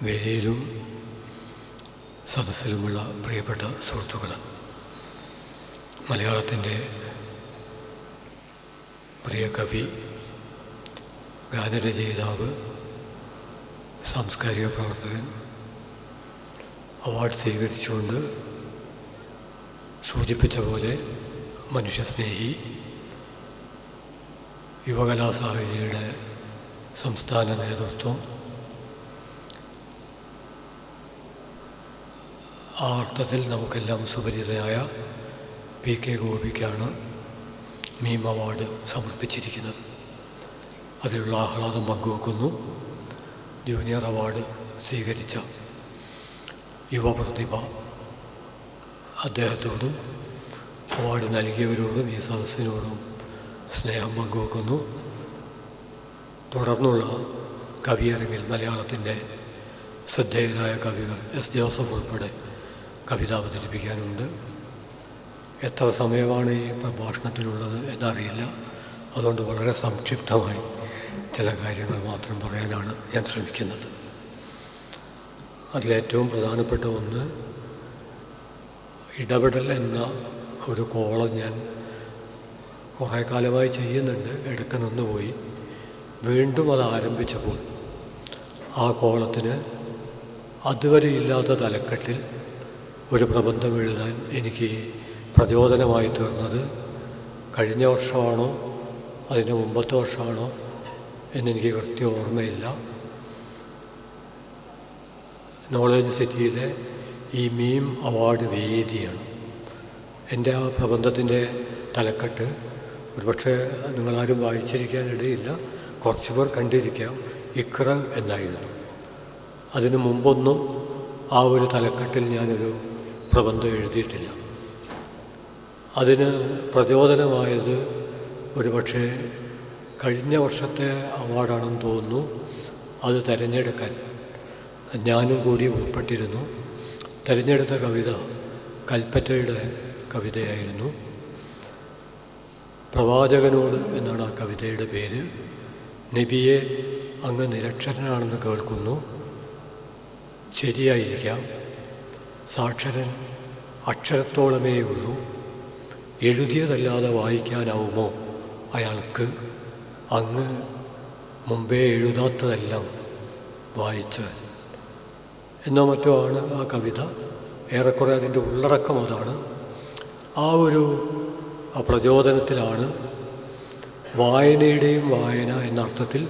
വേദിയിലും സദസ്സിലുമുള്ള പ്രിയപ്പെട്ട സുഹൃത്തുക്കൾ, മലയാളത്തിൻ്റെ പ്രിയ കവി, ഗാനരചയിതാവ്, സാംസ്കാരിക പ്രവർത്തകൻ, അവാർഡ് സ്വീകരിച്ചുകൊണ്ട് സൂചിപ്പിച്ച പോലെ മനുഷ്യസ്നേഹി, യുവകലാസാഹിതിയുടെ സംസ്ഥാന നേതൃത്വം, ആ അർത്ഥത്തിൽ നമുക്കെല്ലാം സുപരിചിതനായ PK ഗോപിക്കാണ് മീം അവാർഡ് സമർപ്പിച്ചിരിക്കുന്നത്. അതിലുള്ള ആഹ്ലാദം പങ്കുവെക്കുന്നു. ജൂനിയർ അവാർഡ് സ്വീകരിച്ച യുവപ്രതിഭ അദ്ദേഹത്തോടും അവാർഡ് നൽകിയവരോടും ഈ സദസ്സിനോടും സ്നേഹം പങ്കുവെക്കുന്നു. തുടർന്നുള്ള കവിയരങ്ങിൽ മലയാളത്തിൻ്റെ ശ്രദ്ധേയരായ കവികൾ S. ജോസഫ് ഉൾപ്പെടെ കവിത അവതരിപ്പിക്കാനുണ്ട്. എത്ര സമയമാണ് ഈ പ്രഭാഷണത്തിനുള്ളത് എന്നറിയില്ല. അതുകൊണ്ട് വളരെ സംക്ഷിപ്തമായി ചില കാര്യങ്ങൾ മാത്രം പറയാനാണ് ഞാൻ ശ്രമിക്കുന്നത്. അതിലേറ്റവും പ്രധാനപ്പെട്ട ഒന്ന്, ഇടപെടൽ എന്ന ഒരു കോളം ഞാൻ കുറേ കാലമായി ചെയ്യുന്നുണ്ട്. ഇടയ്ക്ക് നിന്നുപോയി. വീണ്ടും അത് ആരംഭിച്ചപ്പോൾ ആ കോളത്തിന് അതുവരെ ഇല്ലാത്ത തലക്കെട്ടിൽ ഒരു പ്രബന്ധം എഴുതാൻ എനിക്ക് പ്രചോദനമായി തീർന്നത് കഴിഞ്ഞ വർഷമാണോ അതിൻ്റെ മുമ്പത്തെ വർഷമാണോ എന്നെനിക്ക് കൃത്യം ഓർമ്മയില്ല. നോളജ് സിറ്റിയിലെ ഈ മീം അവാർഡ് വേദിയാണ്. എൻ്റെ ആ പ്രബന്ധത്തിൻ്റെ തലക്കെട്ട് ഒരുപക്ഷെ നിങ്ങളാരും വായിച്ചിരിക്കാനിടയില്ല, കുറച്ച് പേർ കണ്ടിരിക്കാം. ഇഖ്റ എന്നായിരുന്നു. അതിനു മുമ്പൊന്നും ആ ഒരു തലക്കെട്ടിൽ ഞാനൊരു പ്രബന്ധം എഴുതിയിട്ടില്ല. അതിന് പ്രചോദനമായത് ഒരുപക്ഷെ കഴിഞ്ഞ വർഷത്തെ അവാർഡാണെന്ന് തോന്നുന്നു. അത് തിരഞ്ഞെടുക്കാൻ ഞാനും കൂടി ഉൾപ്പെട്ടിരുന്നു. തിരഞ്ഞെടുത്ത കവിത കൽപ്പറ്റയുടെ കവിതയായിരുന്നു. പ്രവാചകനോട് എന്നാണ് ആ കവിതയുടെ പേര്. നബിയെ, അങ്ങ് നിരക്ഷരനാണെന്ന് കേൾക്കുന്നു. ശരിയായിരിക്കാം. സാക്ഷരൻ അക്ഷരത്തോളമേ ഉള്ളൂ. എഴുതിയതല്ലാതെ വായിക്കാനാവുമോ അയാൾക്ക്? അങ്ങ് മുമ്പേ എഴുതാത്തതെല്ലാം വായിച്ചവൻ എന്നോ മറ്റോ ആണ് ആ കവിത. ഏറെക്കുറെ അതിൻ്റെ ഉള്ളടക്കം അതാണ്. ആ ഒരു പ്രചോദനത്തിലാണ് വായനയുടെയും വായന എന്ന അർത്ഥത്തിൽ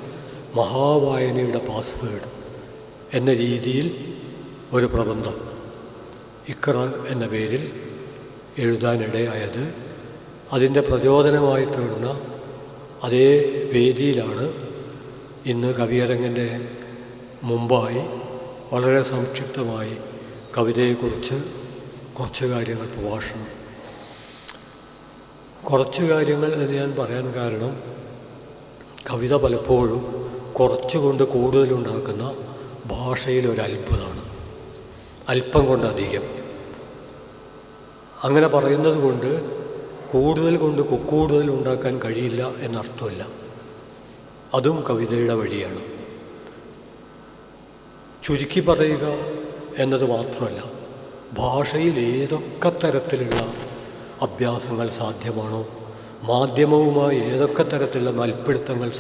മഹാവായനയുടെ പാസ്വേഡ് എന്ന രീതിയിൽ ഒരു പ്രബന്ധം ഇഖ്റ എന്ന പേരിൽ എഴുതാനിടയായത്. അതിൻ്റെ പ്രചോദനമായി തീർന്ന അതേ വേദിയിലാണ് ഇന്ന് കവിയരങ്ങിൻ്റെ മുമ്പായി വളരെ സംക്ഷിപ്തമായി കവിതയെക്കുറിച്ച് കുറച്ച് കാര്യങ്ങൾ പ്രഭാഷണം. കുറച്ച് കാര്യങ്ങൾ എന്ന് ഞാൻ പറയാൻ കാരണം, കവിത പലപ്പോഴും കുറച്ചുകൊണ്ട് കൂടുതലുണ്ടാക്കുന്ന ഭാഷയിലൊരു അത്ഭുതമാണ്. അല്പം കൊണ്ടധികം. അങ്ങനെ പറയുന്നത് കൊണ്ട് കൂടുതൽ കൊണ്ട് കൂടുതൽ ഉണ്ടാക്കാൻ കഴിയില്ല എന്നർത്ഥമില്ല. അതും കവിതയുടെ വഴിയാണ്. ചുരുക്കി പറയുക എന്നത് മാത്രമല്ല, ഭാഷയിൽ ഏതൊക്കെ തരത്തിലുള്ള അഭ്യാസങ്ങൾ സാധ്യമാണോ, മാധ്യമവുമായി ഏതൊക്കെ തരത്തിലുള്ള മൽപ്പിടുത്തങ്ങൾ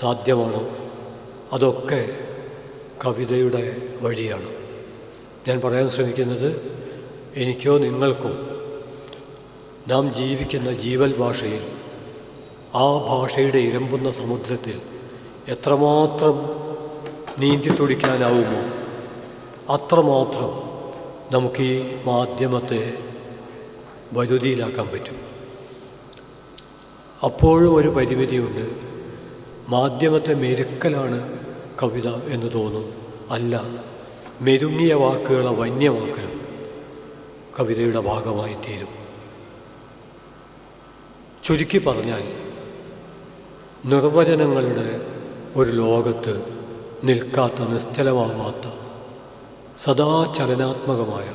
സാധ്യമാണോ, അതൊക്കെ കവിതയുടെ വഴിയാണ്. ഞാൻ പറയാൻ ശ്രമിക്കുന്നത്, എനിക്കോ നിങ്ങൾക്കോ നാം ജീവിക്കുന്ന ജീവൽ ഭാഷയിൽ, ആ ഭാഷയുടെ ഇരമ്പുന്ന സമുദ്രത്തിൽ എത്രമാത്രം നീന്തി തുടിക്കാനാവുമോ അത്രമാത്രം നമുക്ക് ഈ മാധ്യമത്തെ വൈദ്യുതിയിലാക്കാൻ പറ്റും. അപ്പോഴും ഒരു പരിമിതിയുണ്ട്. മാധ്യമത്തെ മെരുക്കലാണ് കവിത എന്ന് തോന്നും. അല്ല, മെരുങ്ങിയ വാക്കുകളെ വന്യവാക്കലും കവിതയുടെ ഭാഗമായി തീരും. ചുരുക്കി പറഞ്ഞാൽ, നിർവചനങ്ങളുടെ ഒരു ലോകത്ത് നിൽക്കാത്ത, നിശ്ചലമാവാത്ത, സദാ ചലനാത്മകമായ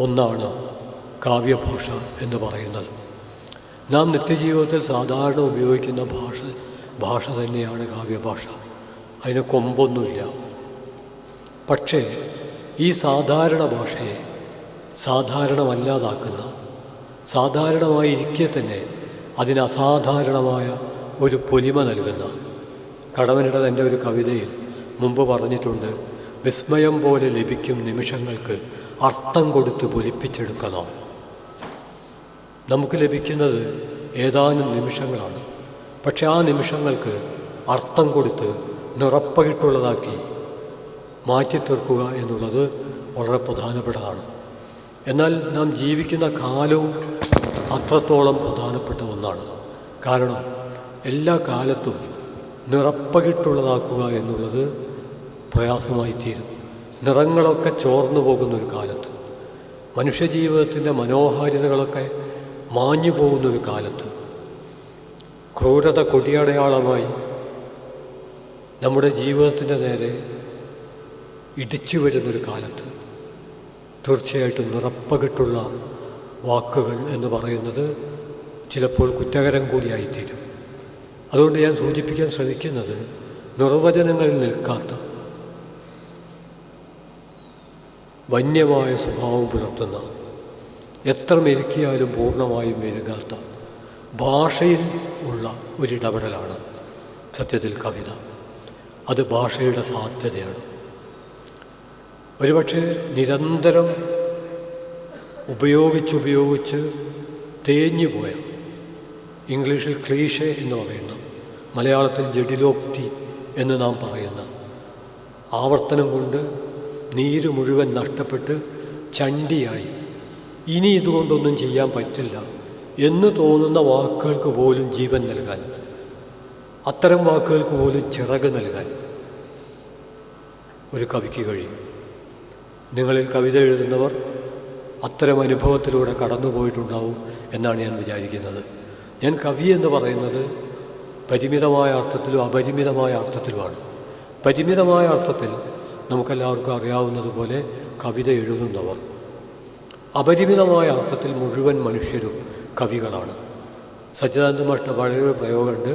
ഒന്നാണ് കാവ്യഭാഷ എന്ന് പറയുന്നത്. നാം നിത്യജീവിതത്തിൽ സാധാരണ ഉപയോഗിക്കുന്ന ഭാഷ തന്നെയാണ് കാവ്യഭാഷ. അതിന് കൊമ്പൊന്നുമില്ല. പക്ഷേ ഈ സാധാരണ ഭാഷയെ സാധാരണമല്ലാതാക്കുന്ന, സാധാരണമായിരിക്കെ തന്നെ അതിന് അസാധാരണമായ ഒരു പൊലിമ നൽകുന്ന, കടമ്മനിട്ട തൻ്റെ ഒരു കവിതയിൽ മുമ്പ് പറഞ്ഞിട്ടുണ്ട്, വിസ്മയം പോലെ ലഭിക്കും നിമിഷങ്ങൾക്ക് അർത്ഥം കൊടുത്ത് പൊലിപ്പിച്ചെടുക്കണം. നമുക്ക് ലഭിക്കുന്നത് ഏതാനും നിമിഷങ്ങളാണ്. പക്ഷെ ആ നിമിഷങ്ങൾക്ക് അർത്ഥം കൊടുത്ത് നിറപ്പകിട്ടുള്ളതാക്കി മാറ്റിത്തീർക്കുക എന്നുള്ളത് വളരെ പ്രധാനപ്പെട്ടതാണ്. എന്നാൽ നാം ജീവിക്കുന്ന കാലവും അത്രത്തോളം പ്രധാനപ്പെട്ട ഒന്നാണ്. കാരണം എല്ലാ കാലത്തും നിറപ്പകിട്ടുള്ളതാക്കുക എന്നുള്ളത് പ്രയാസമായി തീരും. നിറങ്ങളൊക്കെ ചോർന്നു പോകുന്നൊരു കാലത്ത്, മനുഷ്യജീവിതത്തിൻ്റെ മനോഹാരിതകളൊക്കെ മാഞ്ഞു പോകുന്നൊരു കാലത്ത്, ക്രൂരത കൊടിയടയാളമായി നമ്മുടെ ജീവിതത്തിൻ്റെ നേരെ ഇടിച്ചു വരുന്നൊരു കാലത്ത് തീർച്ചയായിട്ടും നിറപ്പകിട്ടുള്ള വാക്കുകൾ എന്ന് പറയുന്നത് ചിലപ്പോൾ കുറ്റകരം കൂടിയായിത്തീരും. അതുകൊണ്ട് ഞാൻ സൂചിപ്പിക്കാൻ ശ്രമിക്കുന്നത്, നിർവചനങ്ങളിൽ നിൽക്കാത്ത, വന്യമായ സ്വഭാവം പുലർത്തുന്ന, എത്ര മെരുക്കിയാലും പൂർണ്ണമായും മെരുകാത്ത ഭാഷയിൽ ഉള്ള ഒരിടപെടലാണ് സത്യത്തിൽ കവിത. അത് ഭാഷയുടെ സാധ്യതയാണ്. ഒരുപക്ഷെ നിരന്തരം ഉപയോഗിച്ച് തേഞ്ഞു പോയ, ഇംഗ്ലീഷിൽ ക്ലീഷേ എന്ന് പറയുന്ന, മലയാളത്തിൽ ജഡിലോക്തി എന്ന് നാം പറയുന്ന, ആവർത്തനം കൊണ്ട് നീര് മുഴുവൻ നഷ്ടപ്പെട്ട് ചണ്ടിയായി ഇനി ഇതുകൊണ്ടൊന്നും ചെയ്യാൻ പറ്റില്ല എന്ന് തോന്നുന്ന വാക്കുകൾക്ക് പോലും ജീവൻ നൽകാൻ, അത്തരം വാക്കുകൾക്ക് പോലും ചിറക് നൽകാൻ ഒരു കവിക്ക് കഴിയും. നിങ്ങളിൽ കവിത എഴുതുന്നവർ അത്തരം അനുഭവത്തിലൂടെ കടന്നുപോയിട്ടുണ്ടാവും എന്നാണ് ഞാൻ വിചാരിക്കുന്നത്. ഞാൻ കവി എന്ന് പറയുന്നത് പരിമിതമായ അർത്ഥത്തിലും അപരിമിതമായ അർത്ഥത്തിലുമാണ്. പരിമിതമായ അർത്ഥത്തിൽ നമുക്കെല്ലാവർക്കും അറിയാവുന്നതുപോലെ കവിത എഴുതുന്നവർ, അപരിമിതമായ അർത്ഥത്തിൽ മുഴുവൻ മനുഷ്യരും കവികളാണ്. സച്ചിദാനന്ദ മാഷിൻ്റെ പഴയൊരു പ്രയോഗമുണ്ട്.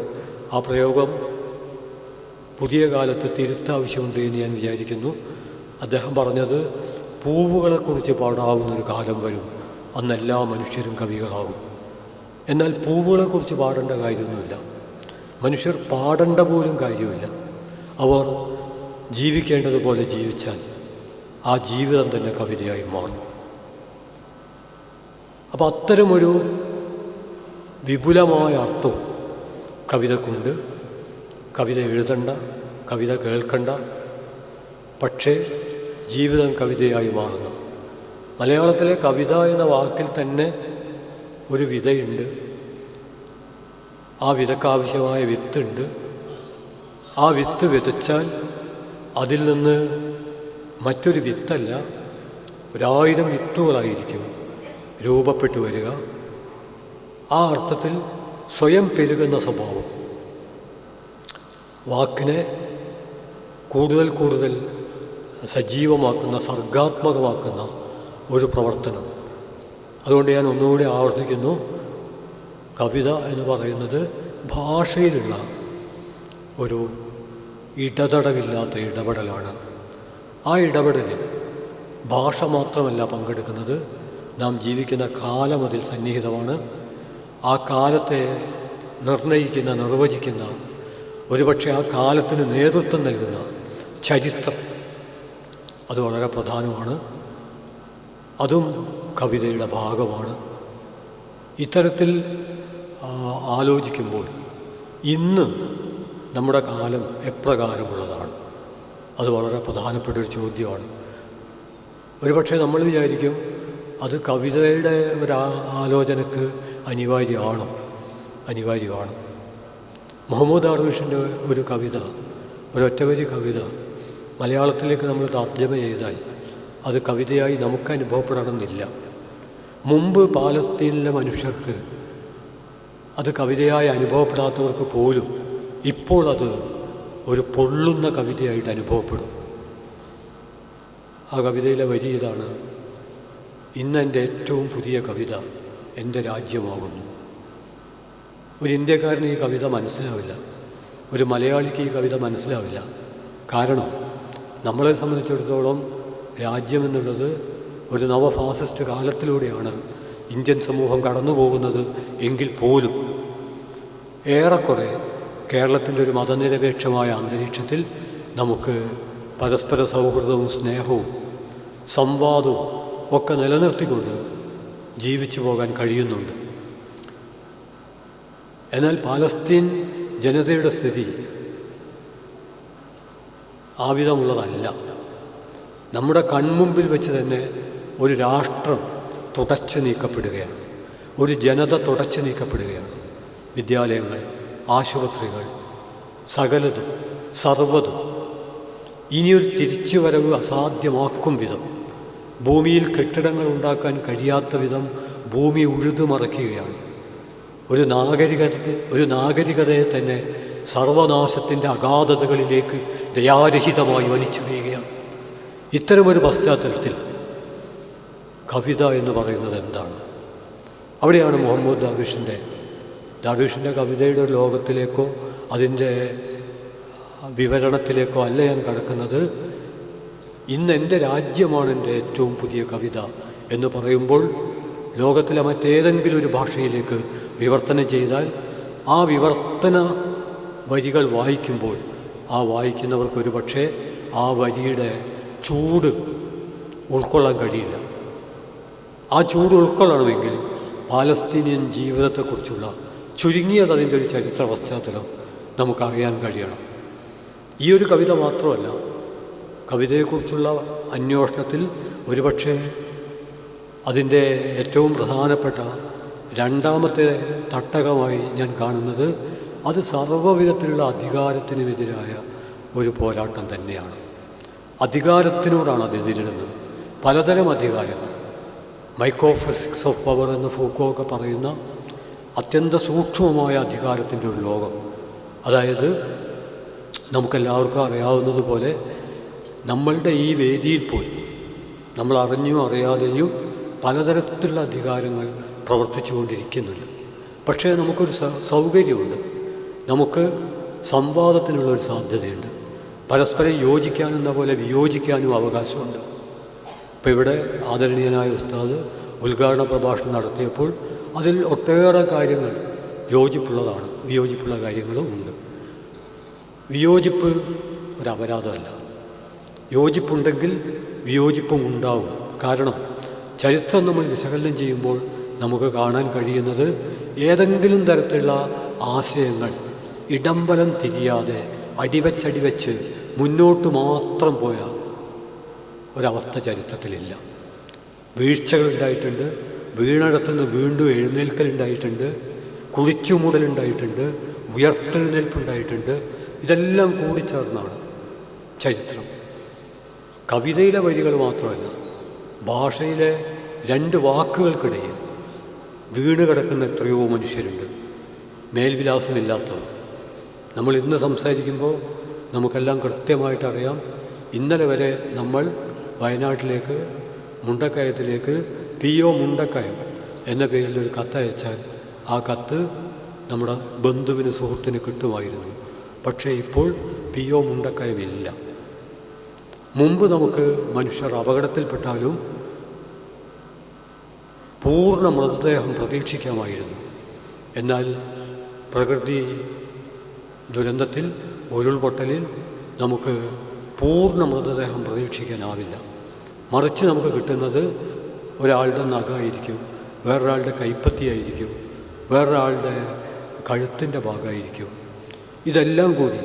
ആ പ്രയോഗം പുതിയ കാലത്ത് തിരുത്താവശ്യമുണ്ട് എന്ന് ഞാൻ വിചാരിക്കുന്നു. അദ്ദേഹം പറഞ്ഞത്, പൂവുകളെക്കുറിച്ച് പാടാവുന്നൊരു കാലം വരും, അന്ന് എല്ലാ മനുഷ്യരും കവികളാവും. എന്നാൽ പൂവുകളെക്കുറിച്ച് പാടേണ്ട കാര്യമൊന്നുമില്ല, മനുഷ്യർ പാടേണ്ട പോലും കാര്യമില്ല. അവർ ജീവിക്കേണ്ടതുപോലെ ജീവിച്ചാൽ ആ ജീവിതം തന്നെ കവിതയായി മാറും. അപ്പോൾ അത്തരമൊരു വിപുലമായ അർത്ഥവും കവിതക്കുണ്ട്. കവിത എഴുതണ്ട, കവിത കേൾക്കണ്ട, പക്ഷേ ജീവിതം കവിതയായി മാറുന്നു. മലയാളത്തിലെ കവിത എന്ന വാക്കിൽ തന്നെ ഒരു വിതയുണ്ട്. ആ വിതക്കാവശ്യമായ വിത്തുണ്ട്. ആ വിത്ത് വിതച്ചാൽ അതിൽ നിന്ന് മറ്റൊരു വിത്തല്ല, 1000 വിത്തുകളായിരിക്കും രൂപപ്പെട്ടു വരിക. ആ അർത്ഥത്തിൽ സ്വയം പെരുകുന്ന സ്വഭാവം, വാക്കിനെ കൂടുതൽ കൂടുതൽ സജീവമാക്കുന്ന, സർഗാത്മകമാക്കുന്ന ഒരു പ്രവർത്തനം. അതുകൊണ്ട് ഞാൻ ഒന്നുകൂടി ആവർത്തിക്കുന്നു, കവിത എന്ന് പറയുന്നത് ഭാഷയിലുള്ള ഒരു ഇടതടവില്ലാത്ത ഇടപെടലാണ്. ആ ഇടപെടലിൽ ഭാഷ മാത്രമല്ല പങ്കെടുക്കുന്നത്, നാം ജീവിക്കുന്ന കാലം അതിൽ സന്നിഹിതമാണ്. ആ കാലത്തെ നിർണയിക്കുന്ന, നിർവചിക്കുന്ന, ഒരുപക്ഷെ ആ കാലത്തിന് നേതൃത്വം നൽകുന്ന ചരിത്രം, അത് വളരെ പ്രധാനമാണ്. അതും കവിതയുടെ ഭാഗമാണ്. ഇത്തരത്തിൽ ആലോചിക്കുമ്പോൾ ഇന്ന് നമ്മുടെ കാലം എപ്രകാരമുള്ളതാണ്, അത് വളരെ പ്രധാനപ്പെട്ടൊരു ചോദ്യമാണ്. ഒരുപക്ഷെ നമ്മൾ വിചാരിക്കും അത് കവിതയുടെ ഒരു ആലോചനക്ക് അനിവാര്യമാണ്. മുഹമ്മദ് ദർവീഷിൻ്റെ ഒരു കവിത, ഒരൊറ്റവരി കവിത മലയാളത്തിലേക്ക് നമ്മൾ തർജ്ജമ ചെയ്താൽ അത് കവിതയായി നമുക്ക് അനുഭവപ്പെടണമെന്നില്ല. മുമ്പ് പാലസ്തീനിലെ മനുഷ്യർക്ക് അത് കവിതയായി അനുഭവപ്പെടാത്തവർക്ക് പോലും ഇപ്പോൾ അത് ഒരു പൊള്ളുന്ന കവിതയായിട്ട് അനുഭവപ്പെടും. ആ കവിതയിലെ വരി ഇതാണ്: ഇന്നെൻ്റെ ഏറ്റവും പുതിയ കവിത എൻ്റെ രാജ്യമാകുന്നു. ഒരു ഇന്ത്യക്കാരന് ഈ കവിത മനസ്സിലാവില്ല, ഒരു മലയാളിക്ക് ഈ കവിത മനസ്സിലാവില്ല. കാരണം നമ്മളെ സംബന്ധിച്ചിടത്തോളം രാജ്യമെന്നുള്ളത് ഒരു നവഫാസിസ്റ്റ് കാലത്തിലൂടെയാണ് ഇന്ത്യൻ സമൂഹം കടന്നു പോകുന്നത് എങ്കിൽ പോലും ഏറെക്കുറെ കേരളത്തിൻ്റെ ഒരു മതനിരപേക്ഷമായ അന്തരീക്ഷത്തിൽ നമുക്ക് പരസ്പര സൗഹൃദവും സ്നേഹവും സംവാദവും ഒക്കെ നിലനിർത്തിക്കൊണ്ട് ജീവിച്ചു പോകാൻ കഴിയുന്നുണ്ട്. എന്നാൽ പാലസ്തീൻ ജനതയുടെ സ്ഥിതി ആ വിധമുള്ളതല്ല. നമ്മുടെ കൺമുമ്പിൽ വെച്ച് തന്നെ ഒരു രാഷ്ട്രം തുടച്ചു നീക്കപ്പെടുകയാണ്, ഒരു ജനത തുടച്ചു നീക്കപ്പെടുകയാണ്. വിദ്യാലയങ്ങൾ, ആശുപത്രികൾ, സകലതും സർവ്വതും ഇനിയൊരു തിരിച്ചുവരവ് അസാധ്യമാക്കും വിധം, ഭൂമിയിൽ കെട്ടിടങ്ങൾ ഉണ്ടാക്കാൻ കഴിയാത്ത വിധം ഭൂമി ഉഴുതുമറിക്കുകയാണ്. ഒരു നാഗരികതയെ തന്നെ സർവനാശത്തിൻ്റെ അഗാധതകളിലേക്ക് ദയാരഹിതമായി വലിച്ചെറിയുകയാണ്. ഇത്തരമൊരു പശ്ചാത്തലത്തിൽ കവിത എന്ന് പറയുന്നത് എന്താണ്? അവിടെയാണ് മുഹമ്മദ് ദാർവിഷിൻ്റെ കവിതയുടെ ഒരു ലോകത്തിലേക്കോ അതിൻ്റെ വിവരണത്തിലേക്കോ അല്ല ഞാൻ കടക്കുന്നത്. ഇന്ന് എൻ്റെ രാജ്യമാണ് എൻ്റെ ഏറ്റവും പുതിയ കവിത എന്ന് പറയുമ്പോൾ ലോകത്തിലെ മറ്റേതെങ്കിലും ഒരു ഭാഷയിലേക്ക് വിവർത്തനം ചെയ്താൽ ആ വിവർത്തന വരികൾ വായിക്കുമ്പോൾ ആ വായിക്കുന്നവർക്ക് ഒരു പക്ഷേ ആ വരിയുടെ ചൂട് ഉൾക്കൊള്ളാൻ കഴിയില്ല. ആ ചൂട് ഉൾക്കൊള്ളണമെങ്കിൽ പാലസ്തീനിയൻ ജീവിതത്തെക്കുറിച്ചുള്ള ചുരുങ്ങിയത് അതിൻ്റെ ഒരു ചരിത്ര പശ്ചാത്തലം നമുക്കറിയാൻ കഴിയണം. ഈ ഒരു കവിത മാത്രമല്ല, കവിതയെക്കുറിച്ചുള്ള അന്വേഷണത്തിൽ ഒരുപക്ഷെ അതിൻ്റെ ഏറ്റവും പ്രധാനപ്പെട്ട രണ്ടാമത്തെ തട്ടകമായി ഞാൻ കാണുന്നത് അത് സർവ്വവിധത്തിലുള്ള അധികാരത്തിനുമെതിരായ ഒരു പോരാട്ടം തന്നെയാണ്. അധികാരത്തിനോടാണ് അത് എതിരിടുന്നത്. പലതരം അധികാരങ്ങൾ, മൈക്രോഫിസിക്സ് ഓഫ് പവർ എന്ന് ഫൂക്കോ ഒക്കെ പറയുന്ന അത്യന്ത സൂക്ഷ്മമായ അധികാരത്തിൻ്റെ ഒരു ലോകം. അതായത് നമുക്കെല്ലാവർക്കും അറിയാവുന്നതുപോലെ നമ്മളുടെ ഈ വേദിയിൽ പോലും നമ്മൾ അറിഞ്ഞോ അറിയാതെയും പലതരത്തിലുള്ള അധികാരങ്ങൾ പ്രവർത്തിച്ചു കൊണ്ടിരിക്കുന്നുണ്ട്. പക്ഷേ നമുക്കൊരു സൗകര്യമുണ്ട്, നമുക്ക് സംവാദത്തിനുള്ളൊരു സാധ്യതയുണ്ട്, പരസ്പരം യോജിക്കാനെന്ന പോലെ വിയോജിക്കാനും അവകാശമുണ്ട്. ഇപ്പോൾ ഇവിടെ ആദരണീയനായ ഉസ്താദ് ഉദ്ഘാടന പ്രഭാഷണം നടത്തിയപ്പോൾ അതിൽ ഒട്ടേറെ കാര്യങ്ങൾ യോജിപ്പുള്ളതാണ്, വിയോജിപ്പുള്ള കാര്യങ്ങളും ഉണ്ട്. വിയോജിപ്പ് ഒരപരാധമല്ല. യോജിപ്പുണ്ടെങ്കിൽ വിയോജിപ്പും ഉണ്ടാവും. കാരണം ചരിത്രം നമ്മൾ വിശകലനം ചെയ്യുമ്പോൾ നമുക്ക് കാണാൻ കഴിയുന്നത് ഏതെങ്കിലും തരത്തിലുള്ള ആശയങ്ങൾ ഇടംബലം തിരിയാതെ അടിവച്ചടിവെച്ച് മുന്നോട്ട് മാത്രം പോയ ഒരവസ്ഥ ചരിത്രത്തിലില്ല. വീഴ്ചകളുണ്ടായിട്ടുണ്ട്, വീണിടത്തുനിന്ന് വീണ്ടും എഴുന്നേൽക്കലുണ്ടായിട്ടുണ്ട്, കുഴിച്ചുമൂടലുണ്ടായിട്ടുണ്ട്, ഉയർത്തെഴുന്നേൽപ്പുണ്ടായിട്ടുണ്ട്. ഇതെല്ലാം കൂടിച്ചേർന്നാണ് ചരിത്രം. കവിതയിലെ വരികൾ മാത്രമല്ല, ഭാഷയിലെ രണ്ട് വാക്കുകൾക്കിടയിൽ വീണ് കിടക്കുന്ന എത്രയോ മനുഷ്യരുണ്ട്, മേൽവിലാസമില്ലാത്തവർ. നമ്മൾ ഇന്ന് സംസാരിക്കുമ്പോൾ നമുക്കെല്ലാം കൃത്യമായിട്ടറിയാം. ഇന്നലെ വരെ നമ്മൾ വയനാട്ടിലേക്ക് മുണ്ടക്കയത്തിലേക്ക് PO മുണ്ടക്കയം എന്ന പേരിലൊരു കത്തയച്ചാൽ ആ കത്ത് നമ്മുടെ ബന്ധുവിന് സുഹൃത്തിന് കിട്ടുമായിരുന്നു. പക്ഷേ ഇപ്പോൾ PO മുണ്ടക്കയമില്ല. മുമ്പ് നമുക്ക് മനുഷ്യർ അപകടത്തിൽപ്പെട്ടാലും പൂർണ്ണ മൃതദേഹം പ്രതീക്ഷിക്കാമായിരുന്നു. എന്നാൽ പ്രകൃതി ദുരന്തത്തിൽ, ഉരുൾപൊട്ടലിൽ നമുക്ക് പൂർണ്ണ മൃതദേഹം പ്രതീക്ഷിക്കാനാവില്ല. മറിച്ച് നമുക്ക് കിട്ടുന്നത് ഒരാളുടെ നഖമായിരിക്കും, വേറൊരാളുടെ കൈപ്പത്തിയായിരിക്കും, വേറൊരാളുടെ കഴുത്തിൻ്റെ ഭാഗമായിരിക്കും. ഇതെല്ലാം കൂടി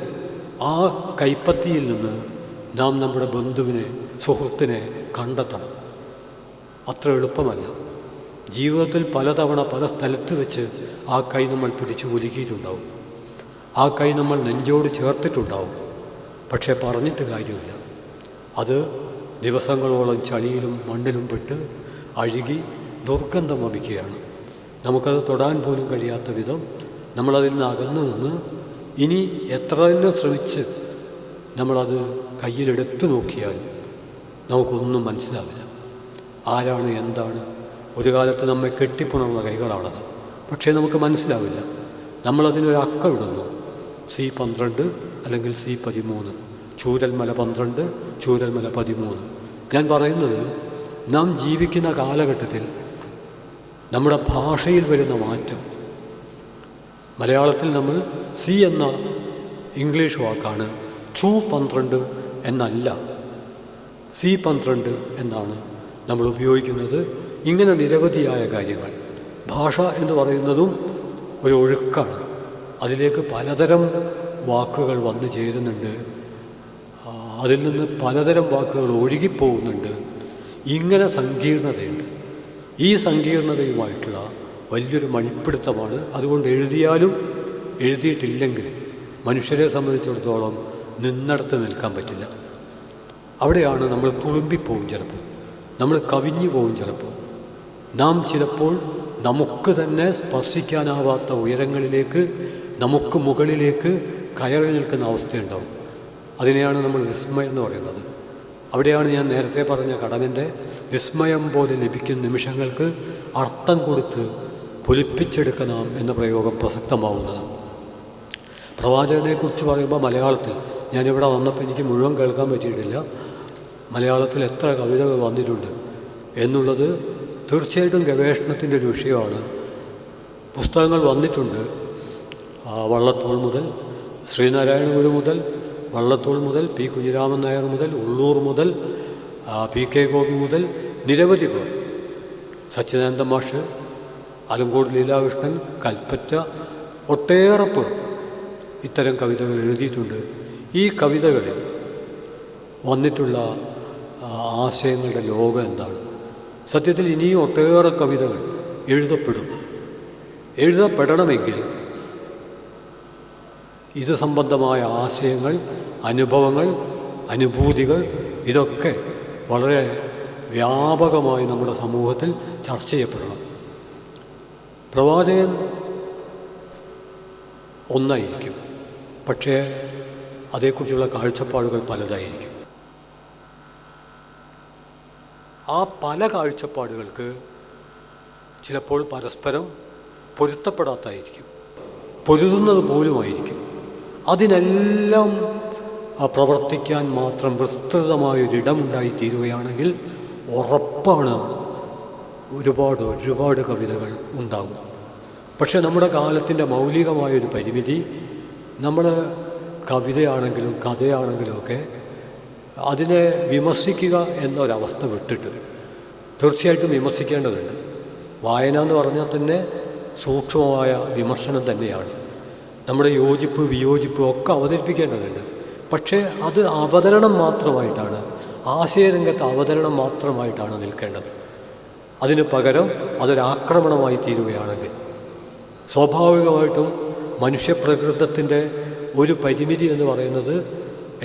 ആ കൈപ്പത്തിയിൽ നിന്ന് നാം നമ്മുടെ ബന്ധുവിനെ, സുഹൃത്തിനെ കണ്ടെത്തണം. അത്ര എളുപ്പമല്ല. ജീവിതത്തിൽ പലതവണ പല സ്ഥലത്ത് വെച്ച് ആ കൈ നമ്മൾ പിടിച്ചു കുലുക്കിയിട്ടുണ്ടാവും, ആ കൈ നമ്മൾ നെഞ്ചോട് ചേർത്തിട്ടുണ്ടാവും. പക്ഷേ പറഞ്ഞിട്ട് കാര്യമില്ല. അത് ദിവസങ്ങളോളം ചളിയിലും മണ്ണിലും പെട്ട് അഴുകി ദുർഗന്ധം വമിക്കുകയാണ്. നമുക്കത് തൊടാൻ പോലും കഴിയാത്ത വിധം നമ്മളതിൽ നിന്ന് അകന്നു നിന്ന് ഇനി എത്ര തന്നെ ശ്രമിച്ച് നമ്മളത് കയ്യിലെടുത്ത് നോക്കിയാൽ നമുക്കൊന്നും മനസ്സിലാവില്ല. ആരാണ്, എന്താണ്? ഒരു കാലത്ത് നമ്മെ കെട്ടിപ്പുണർന്ന കൈകളാണത്. പക്ഷേ നമുക്ക് മനസ്സിലാവില്ല. നമ്മളതിനൊരു അക്കം ഇടുന്നു, C12 അല്ലെങ്കിൽ C13, ചൂരൽമല 12, ചൂരൽമല 13. ഞാൻ പറയുന്നത് നാം ജീവിക്കുന്ന കാലഘട്ടത്തിൽ നമ്മുടെ ഭാഷയിൽ വരുന്ന മാറ്റം. മലയാളത്തിൽ നമ്മൾ സി എന്ന ഇംഗ്ലീഷ് വാക്കാണ്, ചൂ 12 എന്നല്ല, സി 12 എന്നാണ് നമ്മൾ ഉപയോഗിക്കുന്നത്. ഇങ്ങനെ നിരവധിയായ കാര്യങ്ങൾ. ഭാഷ എന്ന് പറയുന്നതും ഒരു ഒഴുക്കാണ്. അതിലേക്ക് പലതരം വാക്കുകൾ വന്നു ചേരുന്നുണ്ട്, അതിൽ നിന്ന് പലതരം വാക്കുകൾ ഒഴുകിപ്പോകുന്നുണ്ട്. ഇങ്ങനെ സങ്കീർണതയുണ്ട്. ഈ സങ്കീർണതയുമായിട്ടുള്ള വലിയൊരു മണിപ്പിടുത്തമാണ്. അതുകൊണ്ട് എഴുതിയാലും എഴുതിയിട്ടില്ലെങ്കിലും മനുഷ്യരെ സംബന്ധിച്ചിടത്തോളം നിന്നിടത്ത് നിൽക്കാൻ പറ്റില്ല. അവിടെയാണ് നമ്മൾ തുളുമ്പിപ്പോവും, ചിലപ്പോൾ നമ്മൾ കവിഞ്ഞു പോവും, ചിലപ്പോൾ നാം ചിലപ്പോൾ നമുക്ക് തന്നെ സ്പർശിക്കാനാവാത്ത ഉയരങ്ങളിലേക്ക്, നമുക്ക് മുകളിലേക്ക് കയറി നിൽക്കുന്ന അവസ്ഥയുണ്ടാവും. അതിനെയാണ് നമ്മൾ വിസ്മയം എന്ന് പറയുന്നത്. അവിടെയാണ് ഞാൻ നേരത്തെ പറഞ്ഞ കടലിൻ്റെ വിസ്മയം പോലെ ലഭിക്കുന്ന നിമിഷങ്ങൾക്ക് അർത്ഥം കൊടുത്ത് പൊലിപ്പിച്ചെടുക്കണം എന്ന പ്രയോഗം പ്രസക്തമാവുന്നത്. പ്രവാചകനെക്കുറിച്ച് പറയുമ്പോൾ മലയാളത്തിൽ, ഞാനിവിടെ വന്നപ്പോൾ എനിക്ക് മുഴുവൻ കേൾക്കാൻ പറ്റിയിട്ടില്ല, മലയാളത്തിൽ എത്ര കവിതകൾ വന്നിട്ടുണ്ട് എന്നുള്ളത് തീർച്ചയായിട്ടും ഗവേഷണത്തിൻ്റെ ഒരു വിഷയമാണ്. പുസ്തകങ്ങൾ വന്നിട്ടുണ്ട്. വള്ളത്തോൾ മുതൽ, ശ്രീനാരായണ ഗുരു മുതൽ, വള്ളത്തോൾ മുതൽ, പി കുഞ്ഞിരാമൻ നായർ മുതൽ, ഉള്ളൂർ മുതൽ, പി.കെ. ഗോപി മുതൽ നിരവധി പേർ, സച്ചിദാനന്ദ മാഷ്, ആലങ്കോട് ലീലാകൃഷ്ണൻ, കൽപ്പറ്റ, ഒട്ടേറെ പേർ ഇത്തരം കവിതകൾ എഴുതിയിട്ടുണ്ട്. ഈ കവിതകളിൽ വന്നിട്ടുള്ള ആശയങ്ങളുടെ ലോകം എന്താണ്? സത്യത്തിൽ ഇനിയും ഒട്ടേറെ കവിതകൾ എഴുതപ്പെടണമെങ്കിൽ ഇത് സംബന്ധമായ ആശയങ്ങൾ, അനുഭവങ്ങൾ, അനുഭൂതികൾ ഇതൊക്കെ വളരെ വ്യാപകമായി നമ്മുടെ സമൂഹത്തിൽ ചർച്ച ചെയ്യപ്പെടണം. പ്രവാചകൻ ഒന്നായിരിക്കും, പക്ഷേ അതേക്കുറിച്ചുള്ള കാഴ്ചപ്പാടുകൾ പലതായിരിക്കും. ആ പല കാഴ്ചപ്പാടുകൾക്ക് ചിലപ്പോൾ പരസ്പരം പൊരുത്തപ്പെടാത്തായിരിക്കും, പൊരുതുന്നത് പോലുമായിരിക്കും. അതിനെല്ലാം പ്രവർത്തിക്കാൻ മാത്രം വിസ്തൃതമായൊരിടമുണ്ടായിത്തീരുകയാണെങ്കിൽ ഉറപ്പാണ് ഒരുപാട് കവിതകൾ ഉണ്ടാകും. പക്ഷേ നമ്മുടെ കാലത്തിൻ്റെ മൗലികമായൊരു പരിമിതി, നമ്മൾ കവിതയാണെങ്കിലും കഥയാണെങ്കിലും ഒക്കെ അതിനെ വിമർശിക്കുക എന്നൊരവസ്ഥ വിട്ടിട്ട് തീർച്ചയായിട്ടും വിമർശിക്കേണ്ടതുണ്ട്. വായന എന്ന് പറഞ്ഞാൽ തന്നെ സൂക്ഷ്മമായ വിമർശനം തന്നെയാണ്. നമ്മുടെ യോജിപ്പ് വിയോജിപ്പ് ഒക്കെ അവതരിപ്പിക്കേണ്ടതുണ്ട്. പക്ഷേ അത് അവതരണം മാത്രമായിട്ടാണ്, ആശയരംഗത്ത് അവതരണം മാത്രമായിട്ടാണ് നിൽക്കേണ്ടത്. അതിന് പകരം അതൊരാക്രമണമായി തീരുകയാണെങ്കിൽ സ്വാഭാവികമായിട്ടും മനുഷ്യപ്രകൃതത്തിൻ്റെ ഒരു പരിമിതി എന്ന് പറയുന്നത്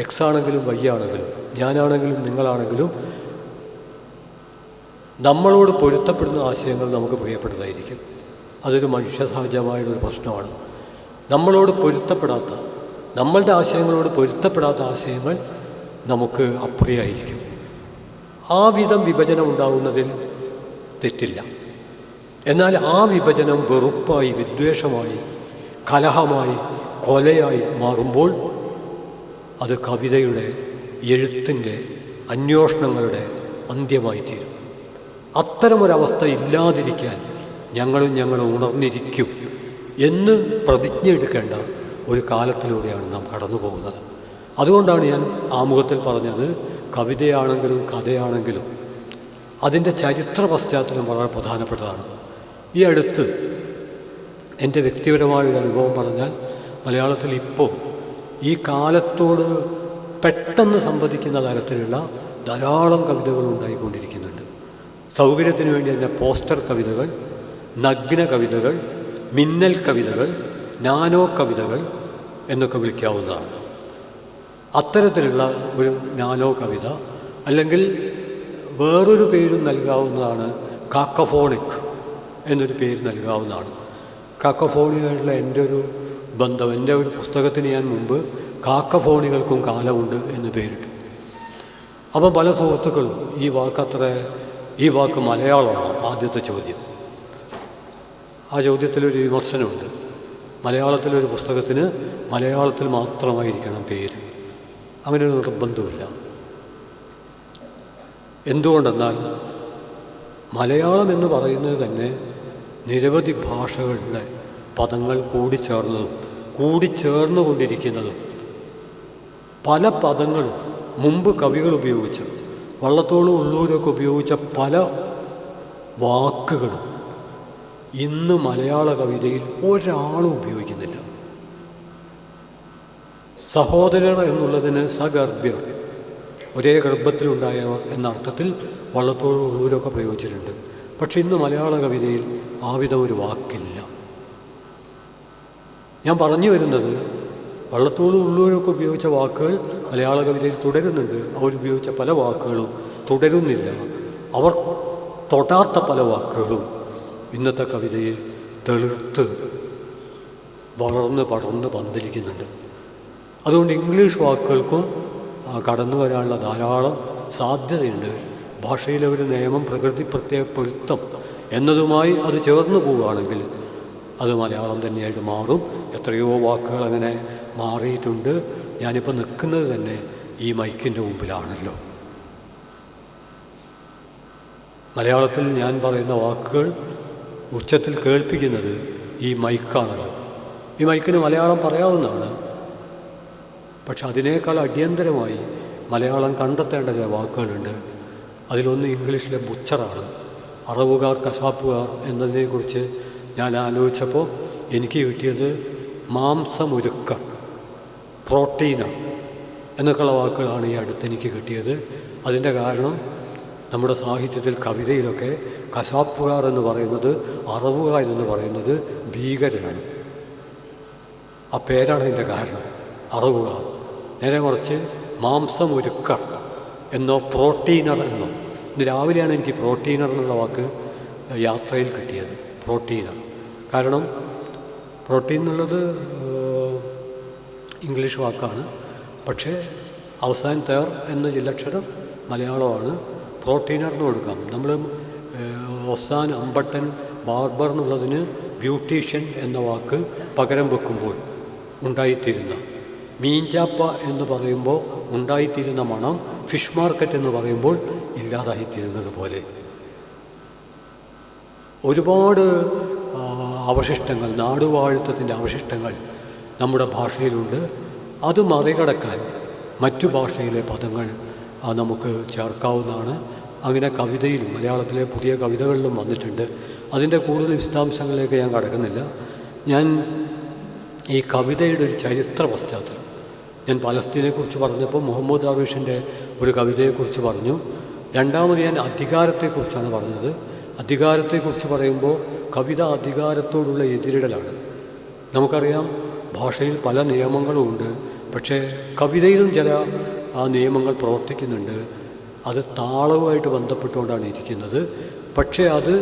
എക്സ് ആണെങ്കിലും വൈ ആണെങ്കിലും ഞാനാണെങ്കിലും നിങ്ങളാണെങ്കിലും നമ്മളോട് പൊരുത്തപ്പെടുന്ന ആശയങ്ങൾ നമുക്ക് പ്രിയപ്പെട്ടതായിരിക്കും. അതൊരു മനുഷ്യ സഹജമായൊരു പ്രശ്നമാണ്. നമ്മളോട് പൊരുത്തപ്പെടാത്ത, നമ്മളുടെ ആശയങ്ങളോട് പൊരുത്തപ്പെടാത്ത ആശയങ്ങൾ നമുക്ക് അപ്രിയമായിരിക്കും. ആ വിധം വിഭജനം ഉണ്ടാകുന്നതിൽ തെറ്റില്ല. എന്നാൽ ആ വിഭജനം വെറുപ്പായി, വിദ്വേഷമായി, കലഹമായി, കൊലയായി മാറുമ്പോൾ അത് കവിതയുടെ, എഴുത്തിൻ്റെ, അന്വേഷണങ്ങളുടെ അന്ത്യമായി തീരും. അത്തരമൊരവസ്ഥ ഇല്ലാതിരിക്കാൻ ഞങ്ങൾ ഉണർന്നിരിക്കും എന്ന് പ്രതിജ്ഞ എടുക്കേണ്ട ഒരു കാലത്തിലൂടെയാണ് നാം കടന്നു പോകുന്നത്. അതുകൊണ്ടാണ് ഞാൻ ആമുഖത്തിൽ പറഞ്ഞത്, കവിതയാണെങ്കിലും കഥയാണെങ്കിലും അതിൻ്റെ ചരിത്ര പശ്ചാത്തലം വളരെ പ്രധാനപ്പെട്ടതാണ്. ഈ അടുത്ത് എൻ്റെ വ്യക്തിപരമായൊരു അനുഭവം പറഞ്ഞാൽ, മലയാളത്തിൽ ഇപ്പോൾ ഈ കാലത്തോട് പെട്ടെന്ന് സംവദിക്കുന്ന തരത്തിലുള്ള ധാരാളം കവിതകൾ ഉണ്ടായിക്കൊണ്ടിരിക്കുന്നുണ്ട്. സൗകര്യത്തിന് വേണ്ടി തന്നെ പോസ്റ്റർ കവിതകൾ, നഗ്ന കവിതകൾ, മിന്നൽ കവിതകൾ, നാനോ കവിതകൾ എന്നൊക്കെ വിളിക്കാവുന്നതാണ്. അത്തരത്തിലുള്ള ഒരു നാനോ കവിത, അല്ലെങ്കിൽ വേറൊരു പേരും നൽകാവുന്നതാണ്, കാക്കഫോണിക് എന്നൊരു പേര് നൽകാവുന്നതാണ്. കാക്കഫോണിയായിട്ടുള്ള എൻ്റെ ഒരു ബന്ധം, എൻ്റെ ഒരു പുസ്തകത്തിന് ഞാൻ മുമ്പ് കാക്കഫോണികൾക്കും കാലമുണ്ട് എന്ന് പേരിട്ടു. അപ്പം പല സുഹൃത്തുക്കളും ഈ വാക്ക് മലയാളമാണോ ആദ്യത്തെ ചോദ്യം. ആ ചോദ്യത്തിലൊരു വിമർശനമുണ്ട്. മലയാളത്തിലൊരു പുസ്തകത്തിന് മലയാളത്തിൽ മാത്രമായിരിക്കണം പേര്. അങ്ങനെ ഒരു നിർബന്ധമില്ല. എന്തുകൊണ്ടെന്നാൽ മലയാളം എന്ന് പറയുന്നത് തന്നെ നിരവധി ഭാഷകളിലെ പദങ്ങൾ കൂടിച്ചേർന്നുകൊണ്ടിരിക്കുന്നതും പല പദങ്ങളും മുമ്പ് കവികൾ ഉപയോഗിച്ച വള്ളത്തോളും ഉള്ളൂരൊക്കെ ഉപയോഗിച്ച പല വാക്കുകളും ഇന്ന് മലയാള കവിതയിൽ ഒരാളും ഉപയോഗിക്കുന്നില്ല. സഹോദരർ എന്നുള്ളതിന് സഗർഭ്യർ, ഒരേ ഗർഭത്തിലുണ്ടായവർ എന്ന അർത്ഥത്തിൽ വള്ളത്തോളും ഉള്ളൂരൊക്കെ പ്രയോഗിച്ചിട്ടുണ്ട്. പക്ഷെ ഇന്ന് മലയാള കവിതയിൽ ആ വിധം ഒരു വാക്കില്ല. ഞാൻ പറഞ്ഞു വരുന്നത് വള്ളത്തോളും ഉള്ളൂരൊക്കെ ഉപയോഗിച്ച വാക്കുകൾ മലയാള കവിതയിൽ തുടരുന്നുണ്ട്. അവരുപയോഗിച്ച പല വാക്കുകളും തുടരുന്നില്ല. അവർ തൊടാത്ത പല വാക്കുകളും ഇന്നത്തെ കവിതയിൽ തെളിർത്ത് വളർന്ന് പടർന്ന് പന്തലിക്കുന്നുണ്ട്. അതുകൊണ്ട് ഇംഗ്ലീഷ് വാക്കുകൾക്കും കടന്നു വരാനുള്ള ധാരാളം സാധ്യതയുണ്ട്. ഭാഷയിലെ ഒരു നിയമം, പ്രകൃതി പ്രത്യേക പൊരുത്തം എന്നതുമായി അത് ചേർന്ന് പോവുകയാണെങ്കിൽ അത് മലയാളം തന്നെയായിട്ട് മാറും. എത്രയോ വാക്കുകൾ അങ്ങനെ മാറിയിട്ടുണ്ട്. ഞാനിപ്പോൾ നിൽക്കുന്നത് തന്നെ ഈ മൈക്കിൻ്റെ മുമ്പിലാണല്ലോ. മലയാളത്തിൽ ഞാൻ പറയുന്ന വാക്കുകൾ ഉച്ചത്തിൽ കേൾപ്പിക്കുന്നത് ഈ മൈക്കാണല്ലോ. ഈ മൈക്കിന് മലയാളം പറയാവുന്നതാണ്. പക്ഷെ അതിനേക്കാൾ അടിയന്തരമായി മലയാളം കണ്ടെത്തേണ്ട ചില വാക്കുകളുണ്ട്. അതിലൊന്ന് ഇംഗ്ലീഷിലെ ബുച്ചറാണ്. അറവുകാർ, കശാപ്പുകാർ എന്നതിനെക്കുറിച്ച് ഞാൻ ആലോചിച്ചപ്പോൾ എനിക്ക് കിട്ടിയത് മാംസമുരുക്കർ, പ്രോട്ടീനർ എന്നൊക്കെയുള്ള വാക്കുകളാണ് ഈ അടുത്ത് എനിക്ക് കിട്ടിയത്. അതിൻ്റെ കാരണം നമ്മുടെ സാഹിത്യത്തിൽ, കവിതയിലൊക്കെ കശാപ്പുകാർ എന്ന് പറയുന്നത്, അറവുകാർ എന്ന് പറയുന്നത് ഭീകരരാണ്. ആ പേരാണ് അതിൻ്റെ കാരണം, അറവുകാർ. നേരെ മറിച്ച് മാംസമുരുക്കർ എന്നോ പ്രോട്ടീനർ എന്നോ. ഇന്ന് രാവിലെയാണ് എനിക്ക് പ്രോട്ടീനർ എന്നുള്ള വാക്ക് യാത്രയിൽ കിട്ടിയത്. പ്രോട്ടീനർ. കാരണം പ്രോട്ടീൻ എന്നുള്ളത് ഇംഗ്ലീഷ് വാക്കാണ്. പക്ഷേ അവസാനത്തെ എന്ന ചില്ലക്ഷരം മലയാളമാണ്. പ്രോട്ടീനർ എന്ന് കൊടുക്കാം. നമ്മൾ ഒസാൻ, അമ്പട്ടൻ, ബാർബർ എന്നുള്ളതിന് ബ്യൂട്ടീഷ്യൻ എന്ന വാക്ക് പകരം വെക്കുമ്പോൾ ഉണ്ടായിത്തീരുന്ന, മീൻചാപ്പ എന്ന് പറയുമ്പോൾ ഉണ്ടായിത്തീരുന്ന മണം ഫിഷ് മാർക്കറ്റ് എന്ന് പറയുമ്പോൾ ഇല്ലാതായിത്തീരുന്നത് പോലെ ഒരുപാട് അവശിഷ്ടങ്ങൾ, നാടുവാഴുത്തത്തിൻ്റെ അവശിഷ്ടങ്ങൾ നമ്മുടെ ഭാഷയിലുണ്ട്. അത് മറികടക്കാൻ മറ്റു ഭാഷയിലെ പദങ്ങൾ നമുക്ക് ചേർക്കാവുന്നതാണ്. അങ്ങനെ കവിതയിലും, മലയാളത്തിലെ പുതിയ കവിതകളിലും വന്നിട്ടുണ്ട്. അതിൻ്റെ കൂടുതൽ വിശദാംശങ്ങളിലേക്ക് ഞാൻ കടക്കുന്നില്ല. ഞാൻ ഈ കവിതയുടെ ഒരു ചരിത്ര പശ്ചാത്തലം, ഞാൻ പലസ്തീനെക്കുറിച്ച് പറഞ്ഞപ്പോൾ മുഹമ്മദ് ദാർവിഷിൻ്റെ ഒരു കവിതയെക്കുറിച്ച് പറഞ്ഞു. രണ്ടാമത് ഞാൻ അധികാരത്തെക്കുറിച്ചാണ് പറഞ്ഞത്. അധികാരത്തെക്കുറിച്ച് പറയുമ്പോൾ കവിത അധികാരത്തോടുള്ള എതിരിടലാണ്. നമുക്കറിയാം ഭാഷയിൽ പല നിയമങ്ങളുമുണ്ട്. പക്ഷേ കവിതയിലും ചില നിയമങ്ങൾ പ്രവർത്തിക്കുന്നുണ്ട്. അത് താളവുമായിട്ട് ബന്ധപ്പെട്ടുകൊണ്ടാണ് ഇരിക്കുന്നത്. പക്ഷേ അത്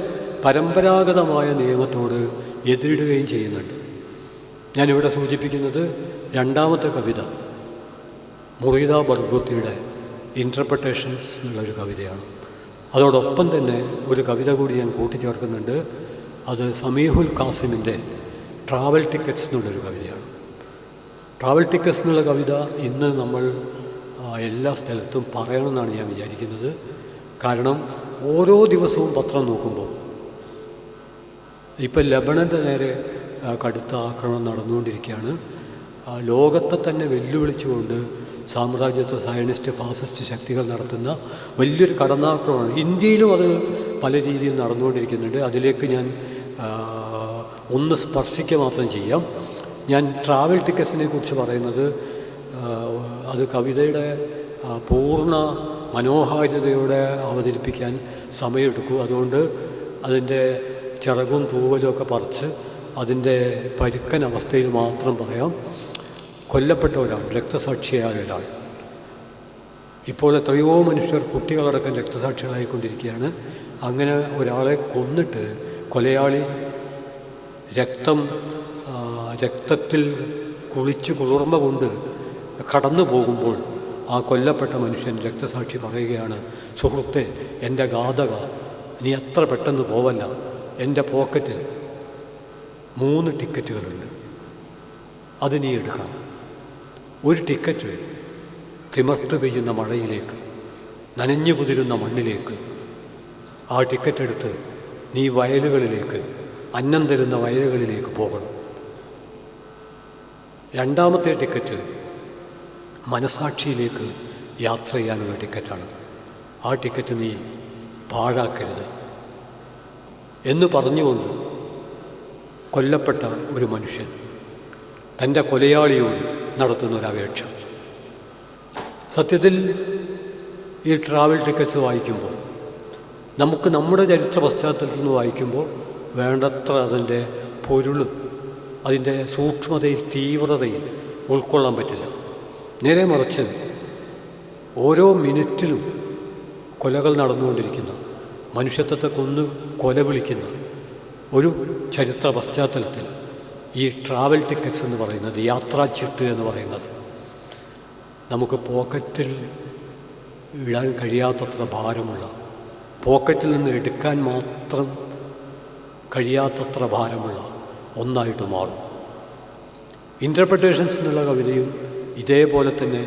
പരമ്പരാഗതമായ നിയമത്തോട് എതിരിടുകയും ചെയ്യുന്നുണ്ട്. ഞാനിവിടെ സൂചിപ്പിക്കുന്നത് രണ്ടാമത്തെ കവിത മുറീദ ബർഗൂത്തിയുടെ ഇൻ്റർപ്രിട്ടേഷൻസ് എന്നുള്ളൊരു കവിതയാണ്. അതോടൊപ്പം തന്നെ ഒരു കവിത കൂടി ഞാൻ കൂട്ടിച്ചേർക്കുന്നുണ്ട്. അത് സമീഹുൽ കാസിമിൻ്റെ ട്രാവൽ ടിക്കറ്റ്സ് എന്നുള്ളൊരു കവിതയാണ്. ട്രാവൽ ടിക്കറ്റ്സ് എന്നുള്ള കവിത ഇന്ന് നമ്മൾ എല്ലാ സ്ഥലത്തും പറയണമെന്നാണ് ഞാൻ വിചാരിക്കുന്നത്. കാരണം ഓരോ ദിവസവും പത്രം നോക്കുമ്പോൾ ഇപ്പം ലബണൻ്റെ നേരെ കടുത്ത ആക്രമണം നടന്നുകൊണ്ടിരിക്കുകയാണ്. ലോകത്തെ തന്നെ വെല്ലുവിളിച്ചുകൊണ്ട് സാമ്രാജ്യത്വ, സയനിസ്റ്റ്, ഫാസിസ്റ്റ് ശക്തികൾ നടത്തുന്ന വലിയൊരു കടന്നാക്രമണമാണ്. ഇന്ത്യയിലും അത് പല രീതിയിൽ നടന്നുകൊണ്ടിരിക്കുന്നുണ്ട്. അതിലേക്ക് ഞാൻ ഒന്ന് സ്പർശിക്കുക മാത്രം ചെയ്യാം. ഞാൻ ട്രാവൽ ടിക്കറ്റ്സിനെ കുറിച്ച് പറയുന്നത് അത് കവിതയുടെ പൂർണ്ണ മനോഹാരിതയോടെ അവതരിപ്പിക്കാൻ സമയമെടുക്കും. അതുകൊണ്ട് അതിൻ്റെ ചിറകും തൂവലും ഒക്കെ പറിച്ച് അതിൻ്റെ പരുക്കൻ അവസ്ഥയിൽ മാത്രം പറയാം. കൊല്ലപ്പെട്ട ഒരാൾ, രക്തസാക്ഷിയായ ഒരാൾ. ഇപ്പോൾ എത്രയോ മനുഷ്യർ, കുട്ടികളടക്കം രക്തസാക്ഷികളായിക്കൊണ്ടിരിക്കുകയാണ്. അങ്ങനെ ഒരാളെ കൊന്നിട്ട് കൊലയാളി രക്തത്തിൽ കുളിച്ച് കുളിർമ കൊണ്ട് കടന്നു പോകുമ്പോൾ ആ കൊല്ലപ്പെട്ട മനുഷ്യൻ രക്തസാക്ഷി പറയുകയാണ്, സുഹൃത്തെ, എൻ്റെ ഘാതക, നീ എത്ര പെട്ടെന്ന് പോവല്ല, എൻ്റെ പോക്കറ്റിൽ 3 ടിക്കറ്റുകളുണ്ട്, അത് നീ എടുക്കണം. ഒരു ടിക്കറ്റ് തിമർത്ത് പെയ്യുന്ന മഴയിലേക്ക്, നനഞ്ഞു കുതിരുന്ന മണ്ണിലേക്ക് ആ ടിക്കറ്റ് എടുത്ത് നീ വയലുകളിലേക്ക്, അന്നം തരുന്ന വയലുകളിലേക്ക് പോകണം. രണ്ടാമത്തെ ടിക്കറ്റ് മനസാക്ഷിയിലേക്ക് യാത്ര ചെയ്യാനുള്ള ടിക്കറ്റാണ്. ആ ടിക്കറ്റ് നീ പാഴാക്കരുത് എന്ന് പറഞ്ഞുകൊണ്ട് കൊല്ലപ്പെട്ട ഒരു മനുഷ്യൻ തൻ്റെ കൊലയാളിയോട് നടത്തുന്നൊരപേക്ഷ. സത്യത്തിൽ ഈ ട്രാവൽ ടിക്കറ്റ്സ് വായിക്കുമ്പോൾ നമുക്ക് നമ്മുടെ ചരിത്ര പശ്ചാത്തലത്തിൽ നിന്ന് വായിക്കുമ്പോൾ വേണ്ടത്ര അതിൻ്റെ പൊരുൾ, അതിൻ്റെ സൂക്ഷ്മതയിൽ, തീവ്രതയിൽ ഉൾക്കൊള്ളാൻ പറ്റില്ല. നേരെ മറിച്ച് ഓരോ മിനിറ്റിലും കൊലകൾ നടന്നുകൊണ്ടിരിക്കുന്ന, മനുഷ്യത്വത്തെ കൊല വിളിക്കുന്ന ഒരു ചരിത്ര പശ്ചാത്തലത്തിൽ ഈ ട്രാവൽ ടിക്കറ്റ്സ് എന്ന് പറയുന്നത്, യാത്രാച്ചിട്ട് എന്ന് പറയുന്നത് നമുക്ക് പോക്കറ്റിൽ ഇടാൻ കഴിയാത്തത്ര ഭാരമുള്ള, പോക്കറ്റിൽ നിന്ന് എടുക്കാൻ മാത്രം കഴിയാത്തത്ര ഭാരമുള്ള ഒന്നായിട്ട് മാറും. ഇൻ്റർപ്രിട്ടേഷൻസ് എന്നുള്ള കവിതയും ഇതേപോലെ തന്നെ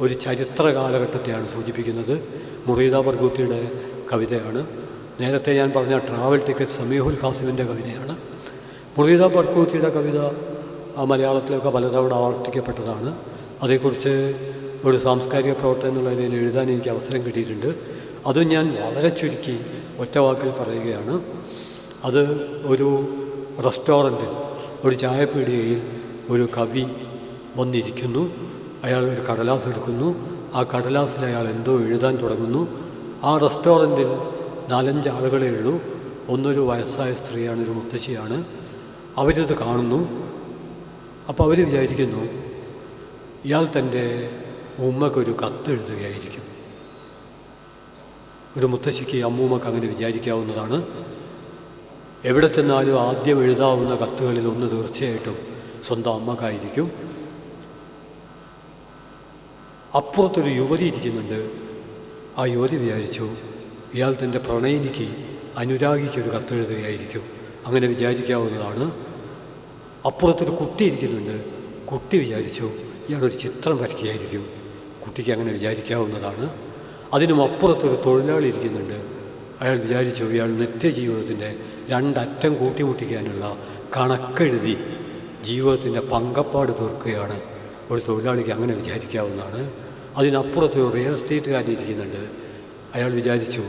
ഒരു ചരിത്ര കാലഘട്ടത്തെയാണ് സൂചിപ്പിക്കുന്നത്. മുറീദ ബർഗൂത്തിയുടെ കവിതയാണ്. നേരത്തെ ഞാൻ പറഞ്ഞ ട്രാവൽ ടിക്കറ്റ് സമീഹുൽ ഖാസിമിൻ്റെ കവിതയാണ്. മുറീദ ബർഗൂത്തിയുടെ കവിത മലയാളത്തിലൊക്കെ പലതവണ ആവർത്തിക്കപ്പെട്ടതാണ്. അതേക്കുറിച്ച് ഒരു സാംസ്കാരിക പ്രവർത്തനം എന്നുള്ള നിലയിൽ എഴുതാൻ എനിക്ക് അവസരം കിട്ടിയിട്ടുണ്ട്. അതും ഞാൻ വളരെ ചുരുക്കി ഒറ്റ വാക്കിൽ പറയുകയാണ്. അത് ഒരു റെസ്റ്റോറൻറ്റിൽ, ഒരു ചായപ്പീടികയിൽ ഒരു കവി വന്നിരിക്കുന്നു. അയാൾ ഒരു കടലാസ് എടുക്കുന്നു. ആ കടലാസിൽ അയാൾ എന്തോ എഴുതാൻ തുടങ്ങുന്നു. ആ റെസ്റ്റോറൻറ്റിൽ 4-5 ആളുകളേ ഉള്ളൂ. ഒന്നൊരു വയസ്സായ സ്ത്രീയാണ്, ഒരു മുത്തശ്ശിയാണ്. അവരിത് കാണുന്നു. അപ്പോൾ അവർ വിചാരിക്കുന്നു ഇയാൾ തൻ്റെ ഉമ്മക്കൊരു കത്ത് എഴുതുകയായിരിക്കും. ഒരു മുത്തശ്ശിക്ക്, അമ്മൂമ്മക്ക് അങ്ങനെ വിചാരിക്കാവുന്നതാണ്. എവിടെ ചെന്നാലും ആദ്യം എഴുതാവുന്ന കത്തുകളിൽ ഒന്ന് തീർച്ചയായിട്ടും സ്വന്തം അമ്മക്കായിരിക്കും. അപ്പുറത്തൊരു യുവതി ഇരിക്കുന്നുണ്ട്. ആ യുവതി വിചാരിച്ചു ഇയാൾ തൻ്റെ പ്രണയിനിക്ക്, അനുരാഗിക്കൊരു കത്തെഴുതുകയായിരിക്കും. അങ്ങനെ വിചാരിക്കാവുന്നതാണ്. അപ്പുറത്തൊരു കുട്ടി ഇരിക്കുന്നുണ്ട്. കുട്ടി വിചാരിച്ചു ഇയാളൊരു ചിത്രം വരയ്ക്കുകയായിരിക്കും. കുട്ടിക്ക് അങ്ങനെ വിചാരിക്കാവുന്നതാണ്. അതിനും അപ്പുറത്തൊരു തൊഴിലാളി ഇരിക്കുന്നുണ്ട്. അയാൾ വിചാരിച്ചു ഇയാൾ നിത്യജീവിതത്തിൻ്റെ 2 അറ്റം കൂട്ടിമുട്ടിക്കാനുള്ള കണക്കെഴുതി ജീവിതത്തിൻ്റെ പങ്കപ്പാട് തീർക്കുകയാണ്. ഒരു തൊഴിലാളിക്ക് അങ്ങനെ വിചാരിക്കാവുന്നതാണ്. അതിനപ്പുറത്തൊരു റിയൽ എസ്റ്റേറ്റുകാരൻ ഇരിക്കുന്നുണ്ട്. അയാൾ വിചാരിച്ചു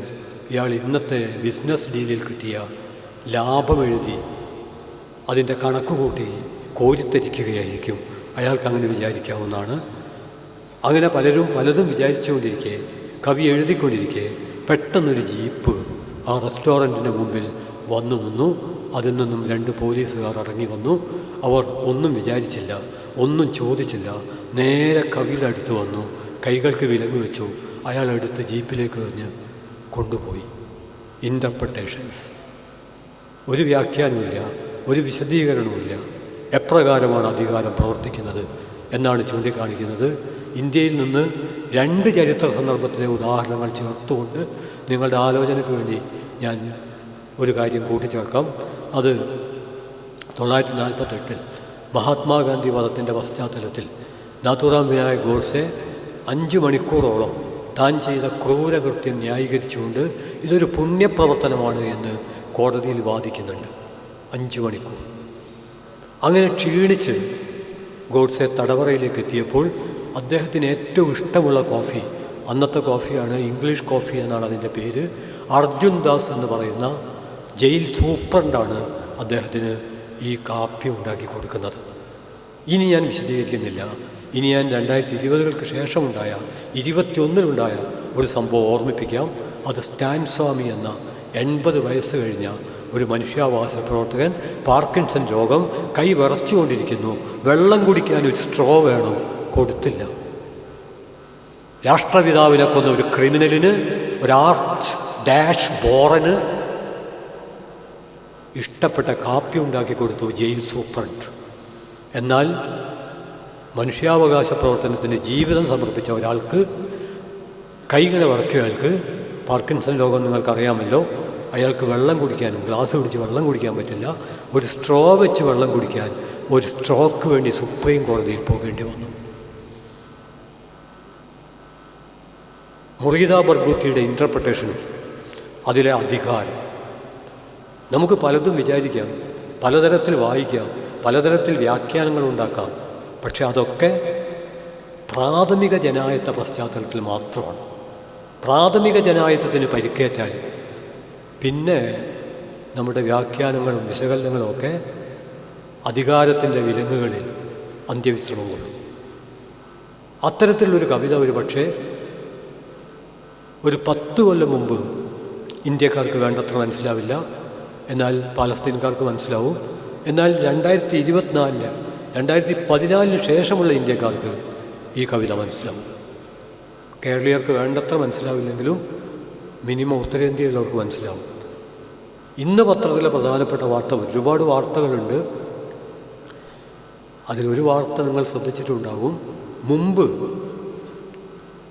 ഇയാൾ ഇന്നത്തെ ബിസിനസ് ഡീലിൽ കിട്ടിയ ലാഭമെഴുതി അതിൻ്റെ കണക്ക് കൂട്ടി കോരിത്തരിക്കുകയായിരിക്കും. അയാൾക്കങ്ങനെ വിചാരിക്കാവുന്നതാണ്. അങ്ങനെ പലതും വിചാരിച്ചുകൊണ്ടിരിക്കെ, കവി എഴുതിക്കൊണ്ടിരിക്കെ പെട്ടെന്നൊരു ജീപ്പ് ആ റെസ്റ്റോറൻറ്റിൻ്റെ മുമ്പിൽ വന്നു നിന്നു. അതിൽ നിന്നും 2 പോലീസുകാർ ഇറങ്ങി വന്നു. അവർ ഒന്നും വിചാരിച്ചില്ല, ഒന്നും ചോദിച്ചില്ല. നേരെ കവിയുടെ അടുത്ത് വന്നു, കൈകൾക്ക് വിലങ്ങ് വെച്ചു. അയാളെടുത്ത് ജീപ്പിലേക്ക് എറിഞ്ഞ് കൊണ്ടുപോയി. ഇൻ്റർപ്രിട്ടേഷൻസ്. ഒരു വ്യാഖ്യാനമില്ല, ഒരു വിശദീകരണവുമില്ല. എപ്രകാരമാണ് അധികാരം പ്രവർത്തിക്കുന്നത് എന്നാണ് ചൂണ്ടിക്കാണിക്കുന്നത്. ഇന്ത്യയിൽ നിന്ന് 2 ചരിത്ര സന്ദർഭത്തിലെ ഉദാഹരണങ്ങൾ ചേർത്തുകൊണ്ട് നിങ്ങളുടെ ആലോചനയ്ക്ക് വേണ്ടി ഞാൻ ഒരു കാര്യം കൂട്ടിച്ചേർക്കാം. അത് 1948 മഹാത്മാഗാന്ധി വധത്തിൻ്റെ പശ്ചാത്തലത്തിൽ നാഥുറാം വിനായക് ഗോഡ്സെ 5 മണിക്കൂറോളം താൻ ചെയ്ത ക്രൂരകൃത്യം ന്യായീകരിച്ചുകൊണ്ട് ഇതൊരു പുണ്യപ്രവർത്തനമാണ് എന്ന് കോടതിയിൽ വാദിക്കുന്നുണ്ട്. 5 മണിക്കൂർ. അങ്ങനെ ക്ഷീണിച്ച് ഗോഡ്സെ തടവറയിലേക്ക് എത്തിയപ്പോൾ അദ്ദേഹത്തിന് ഏറ്റവും ഇഷ്ടമുള്ള കോഫി, അന്നത്തെ കോഫിയാണ്, ഇംഗ്ലീഷ് കോഫി എന്നാണ് അതിൻ്റെ പേര്, അർജുൻ ദാസ് എന്ന് പറയുന്ന ജയിൽ സൂപ്രണ്ടാണ് അദ്ദേഹത്തിന് ഈ കാപ്പി ഉണ്ടാക്കി കൊടുക്കുന്നത്. ഇനി ഞാൻ വിശദീകരിക്കുന്നില്ല. ഇനി ഞാൻ 2020-കൾക്ക് ശേഷമുണ്ടായ 2021-ലുണ്ടായ ഒരു സംഭവം ഓർമ്മിപ്പിക്കാം. അത് സ്റ്റാൻ സ്വാമി എന്ന 80 വയസ്സ് കഴിഞ്ഞ ഒരു മനുഷ്യാവകാശ പ്രവർത്തകൻ, പാർക്കിൻസൺ രോഗം, കൈ വിറച്ചുകൊണ്ടിരിക്കുന്നു. വെള്ളം കുടിക്കാൻ ഒരു സ്ട്രോ വേണം, കൊടുത്തില്ല. രാഷ്ട്രപിതാവിനെ കൊന്ന ഒരു ക്രിമിനലിന്, ഒരു ആർച്ച് ഡാഷ് ബോറന് ഇഷ്ടപ്പെട്ട കാപ്പി ഉണ്ടാക്കി കൊടുത്തു ജയിൽ സൂപ്രണ്ട്. എന്നാൽ മനുഷ്യാവകാശ പ്രവർത്തനത്തിന് ജീവിതം സമർപ്പിച്ച ഒരാൾക്ക്, കൈകളെ വറക്കിയയാൾക്ക്, പാർക്കിൻസൺ രോഗം നിങ്ങൾക്കറിയാമല്ലോ, അയാൾക്ക് വെള്ളം കുടിക്കാനും, ഗ്ലാസ് പിടിച്ച് വെള്ളം കുടിക്കാൻ പറ്റില്ല. ഒരു സ്ട്രോ വെച്ച് വെള്ളം കുടിക്കാൻ ഒരു സ്ട്രോക്ക് വേണ്ടി സുപ്രീം കോടതിയിൽ പോകേണ്ടി വന്നു. മുറീദ ബർഗൂത്തിയുടെ ഇൻ്റർപ്രിട്ടേഷനും അതിലെ അധികാരം. നമുക്ക് പലതും വിചാരിക്കാം, പലതരത്തിൽ വായിക്കാം, പലതരത്തിൽ വ്യാഖ്യാനങ്ങൾ ഉണ്ടാക്കാം. പക്ഷെ അതൊക്കെ പ്രാഥമിക ജനായത്ത പശ്ചാത്തലത്തിൽ മാത്രമാണ്. പ്രാഥമിക ജനായത്തത്തിന് പരിക്കേറ്റാൽ പിന്നെ നമ്മുടെ വ്യാഖ്യാനങ്ങളും വിശകലനങ്ങളും ഒക്കെ അധികാരത്തിൻ്റെ വിലങ്ങുകളിൽ അന്ത്യവിശ്രമം കൊള്ളും. അത്തരത്തിലുള്ളൊരു കവിത ഒരു പക്ഷേ ഒരു 10 കൊല്ലം മുമ്പ് ഇന്ത്യക്കാർക്ക് വേണ്ടത്ര മനസ്സിലാവില്ല, എന്നാൽ പാലസ്തീൻകാർക്ക് മനസ്സിലാവും. എന്നാൽ 2024 2014 ശേഷമുള്ള ഇന്ത്യക്കാർക്ക് ഈ കവിത മനസ്സിലാവും. കേരളീയർക്ക് വേണ്ടത്ര മനസ്സിലാവില്ലെങ്കിലും മിനിമം ഉത്തരേന്ത്യയിലുള്ളവർക്ക് മനസ്സിലാവും. ഇന്ന് പത്രത്തിലെ പ്രധാനപ്പെട്ട വാർത്ത, ഒരുപാട് വാർത്തകളുണ്ട്, അതിലൊരു വാർത്ത നിങ്ങൾ ശ്രദ്ധിച്ചിട്ടുണ്ടാകും. മുമ്പ്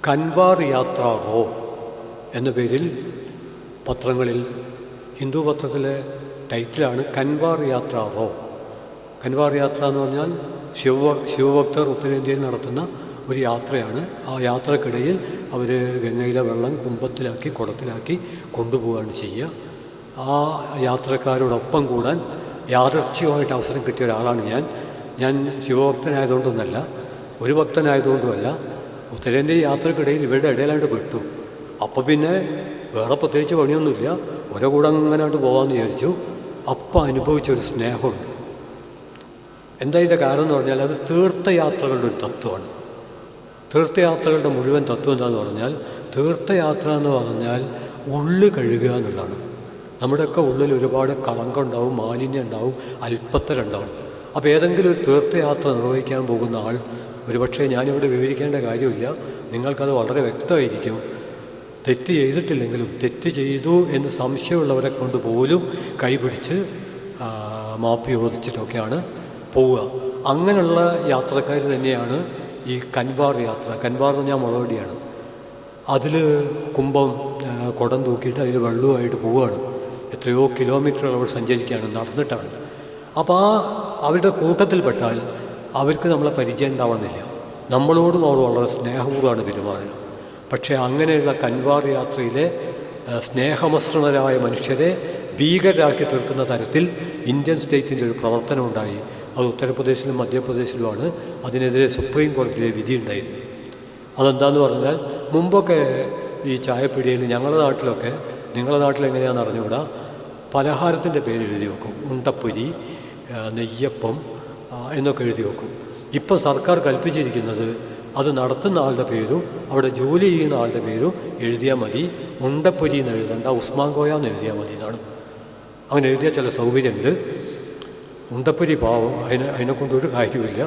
കൻവാർ യാത്ര റോ എന്ന പേരിൽ പത്രങ്ങളിൽ, ഹിന്ദു പത്രത്തിലെ ടൈറ്റിലാണ് കൻവാർ യാത്ര റോ. കൻവാർ യാത്ര എന്ന് പറഞ്ഞാൽ ശിവഭക്തർ ഉത്തരേന്ത്യയിൽ നടത്തുന്ന ഒരു യാത്രയാണ്. ആ യാത്രക്കിടയിൽ അവർ ഗംഗയിലെ വെള്ളം കുംഭത്തിലാക്കി കുടത്തിലാക്കി കൊണ്ടുപോവുകയാണ് ചെയ്യുക. ആ യാത്രക്കാരോടൊപ്പം കൂടാൻ യാദൃച്ഛികമായിട്ട് അവസരം കിട്ടിയ ഒരാളാണ് ഞാൻ ശിവഭക്തനായതുകൊണ്ടൊന്നല്ല, ഒരു ഭക്തനായതുകൊണ്ടുമല്ല. ഉത്തരേന്ത്യ യാത്രക്കിടയിൽ ഇവരുടെ ഇടയിലാണ്ട് പെട്ടു. അപ്പോൾ പിന്നെ വേറെ പ്രത്യേകിച്ച് പണിയൊന്നുമില്ല, ഒരേ കൂടെ അങ്ങനായിട്ട് പോകാമെന്ന് വിചാരിച്ചു. അപ്പം അനുഭവിച്ചൊരു സ്നേഹമുണ്ട്. എന്താ ഇതിൻ്റെ കാരണം എന്ന് പറഞ്ഞാൽ അത് തീർത്ഥയാത്രകളുടെ ഒരു തത്വമാണ്. തീർത്ഥയാത്രകളുടെ മുഴുവൻ തത്വം എന്താണെന്ന് പറഞ്ഞാൽ, തീർത്ഥയാത്ര എന്ന് പറഞ്ഞാൽ ഉള്ളു കഴുകുക എന്നുള്ളതാണ്. നമ്മുടെയൊക്കെ ഉള്ളിൽ ഒരുപാട് കളങ്കം ഉണ്ടാവും, മാലിന്യം ഉണ്ടാവും, അല്പത്തരം ഉണ്ടാവും. അപ്പോൾ ഏതെങ്കിലും ഒരു തീർത്ഥയാത്ര നിർവഹിക്കാൻ പോകുന്ന ആൾ, ഒരുപക്ഷെ ഞാനിവിടെ വിവരിക്കേണ്ട കാര്യമില്ല, നിങ്ങൾക്കത് വളരെ വ്യക്തമായിരിക്കും. തെറ്റ് ചെയ്തിട്ടില്ലെങ്കിലും തെറ്റ് ചെയ്തു എന്ന് സംശയമുള്ളവരെ കൊണ്ട് പോലും കൈപിടിച്ച് മാപ്പി ചോദിച്ചിട്ടൊക്കെയാണ് പോവുക. അങ്ങനെയുള്ള യാത്രക്കാർ തന്നെയാണ് ഈ കൻവാർ യാത്ര. കൻവാർ എന്ന് പറഞ്ഞാൽ മുളവടിയാണ്. അതിൽ കുംഭം കുടം തൂക്കിയിട്ട് അതിൽ വെള്ളവുമായിട്ട് പോവുകയാണ്. എത്രയോ കിലോമീറ്ററുകൾ അവർ സഞ്ചരിക്കുകയാണ്, നടന്നിട്ടാണ്. അപ്പോൾ അവരുടെ കൂട്ടത്തിൽപ്പെട്ടാൽ അവർക്ക് നമ്മളെ പരിചയം ഉണ്ടാവണമെന്നില്ല, നമ്മളോടും അവർ വളരെ സ്നേഹപൂർവ്വമാണ് പെരുമാറുക. പക്ഷേ അങ്ങനെയുള്ള കൻവാർ യാത്രയിലെ സ്നേഹമസൃണരായ മനുഷ്യരെ ഭീകരരാക്കി തീർക്കുന്ന തരത്തിൽ ഇന്ത്യൻ സ്റ്റേറ്റിൻ്റെ ഒരു പ്രവർത്തനമുണ്ടായി. അത് ഉത്തർപ്രദേശിലും മധ്യപ്രദേശിലുമാണ്. അതിനെതിരെ സുപ്രീം കോടതിയിലെ വിധിയുണ്ടായിരുന്നു. അതെന്താണെന്ന് പറഞ്ഞാൽ, മുമ്പൊക്കെ ഈ ചായപ്പീടികയിൽ ഞങ്ങളുടെ നാട്ടിലൊക്കെ, നിങ്ങളുടെ നാട്ടിലെങ്ങനെയാണെന്ന് അറിഞ്ഞുകൂടാ, പലഹാരത്തിൻ്റെ പേര് എഴുതി വെക്കും. ഉണ്ടപ്പൊരി, നെയ്യപ്പം എന്നൊക്കെ എഴുതി വെക്കും. ഇപ്പം സർക്കാർ കൽപ്പിച്ചിരിക്കുന്നത് അത് നടത്തുന്ന ആളുടെ പേരും അവിടെ ജോലി ചെയ്യുന്ന ആളുടെ പേരും എഴുതിയാൽ മതി. ഉണ്ടപ്പൊരി എന്ന് എഴുതണ്ട, ഉസ്മാൻ കോയ എന്ന് എഴുതിയാൽ മതി എന്നാണ്. അങ്ങനെ എഴുതിയാൽ ചില സൗകര്യമുണ്ട്. ഉണ്ടപ്പൊരി പാവം, അതിനെക്കൊണ്ടൊരു കാര്യമില്ല.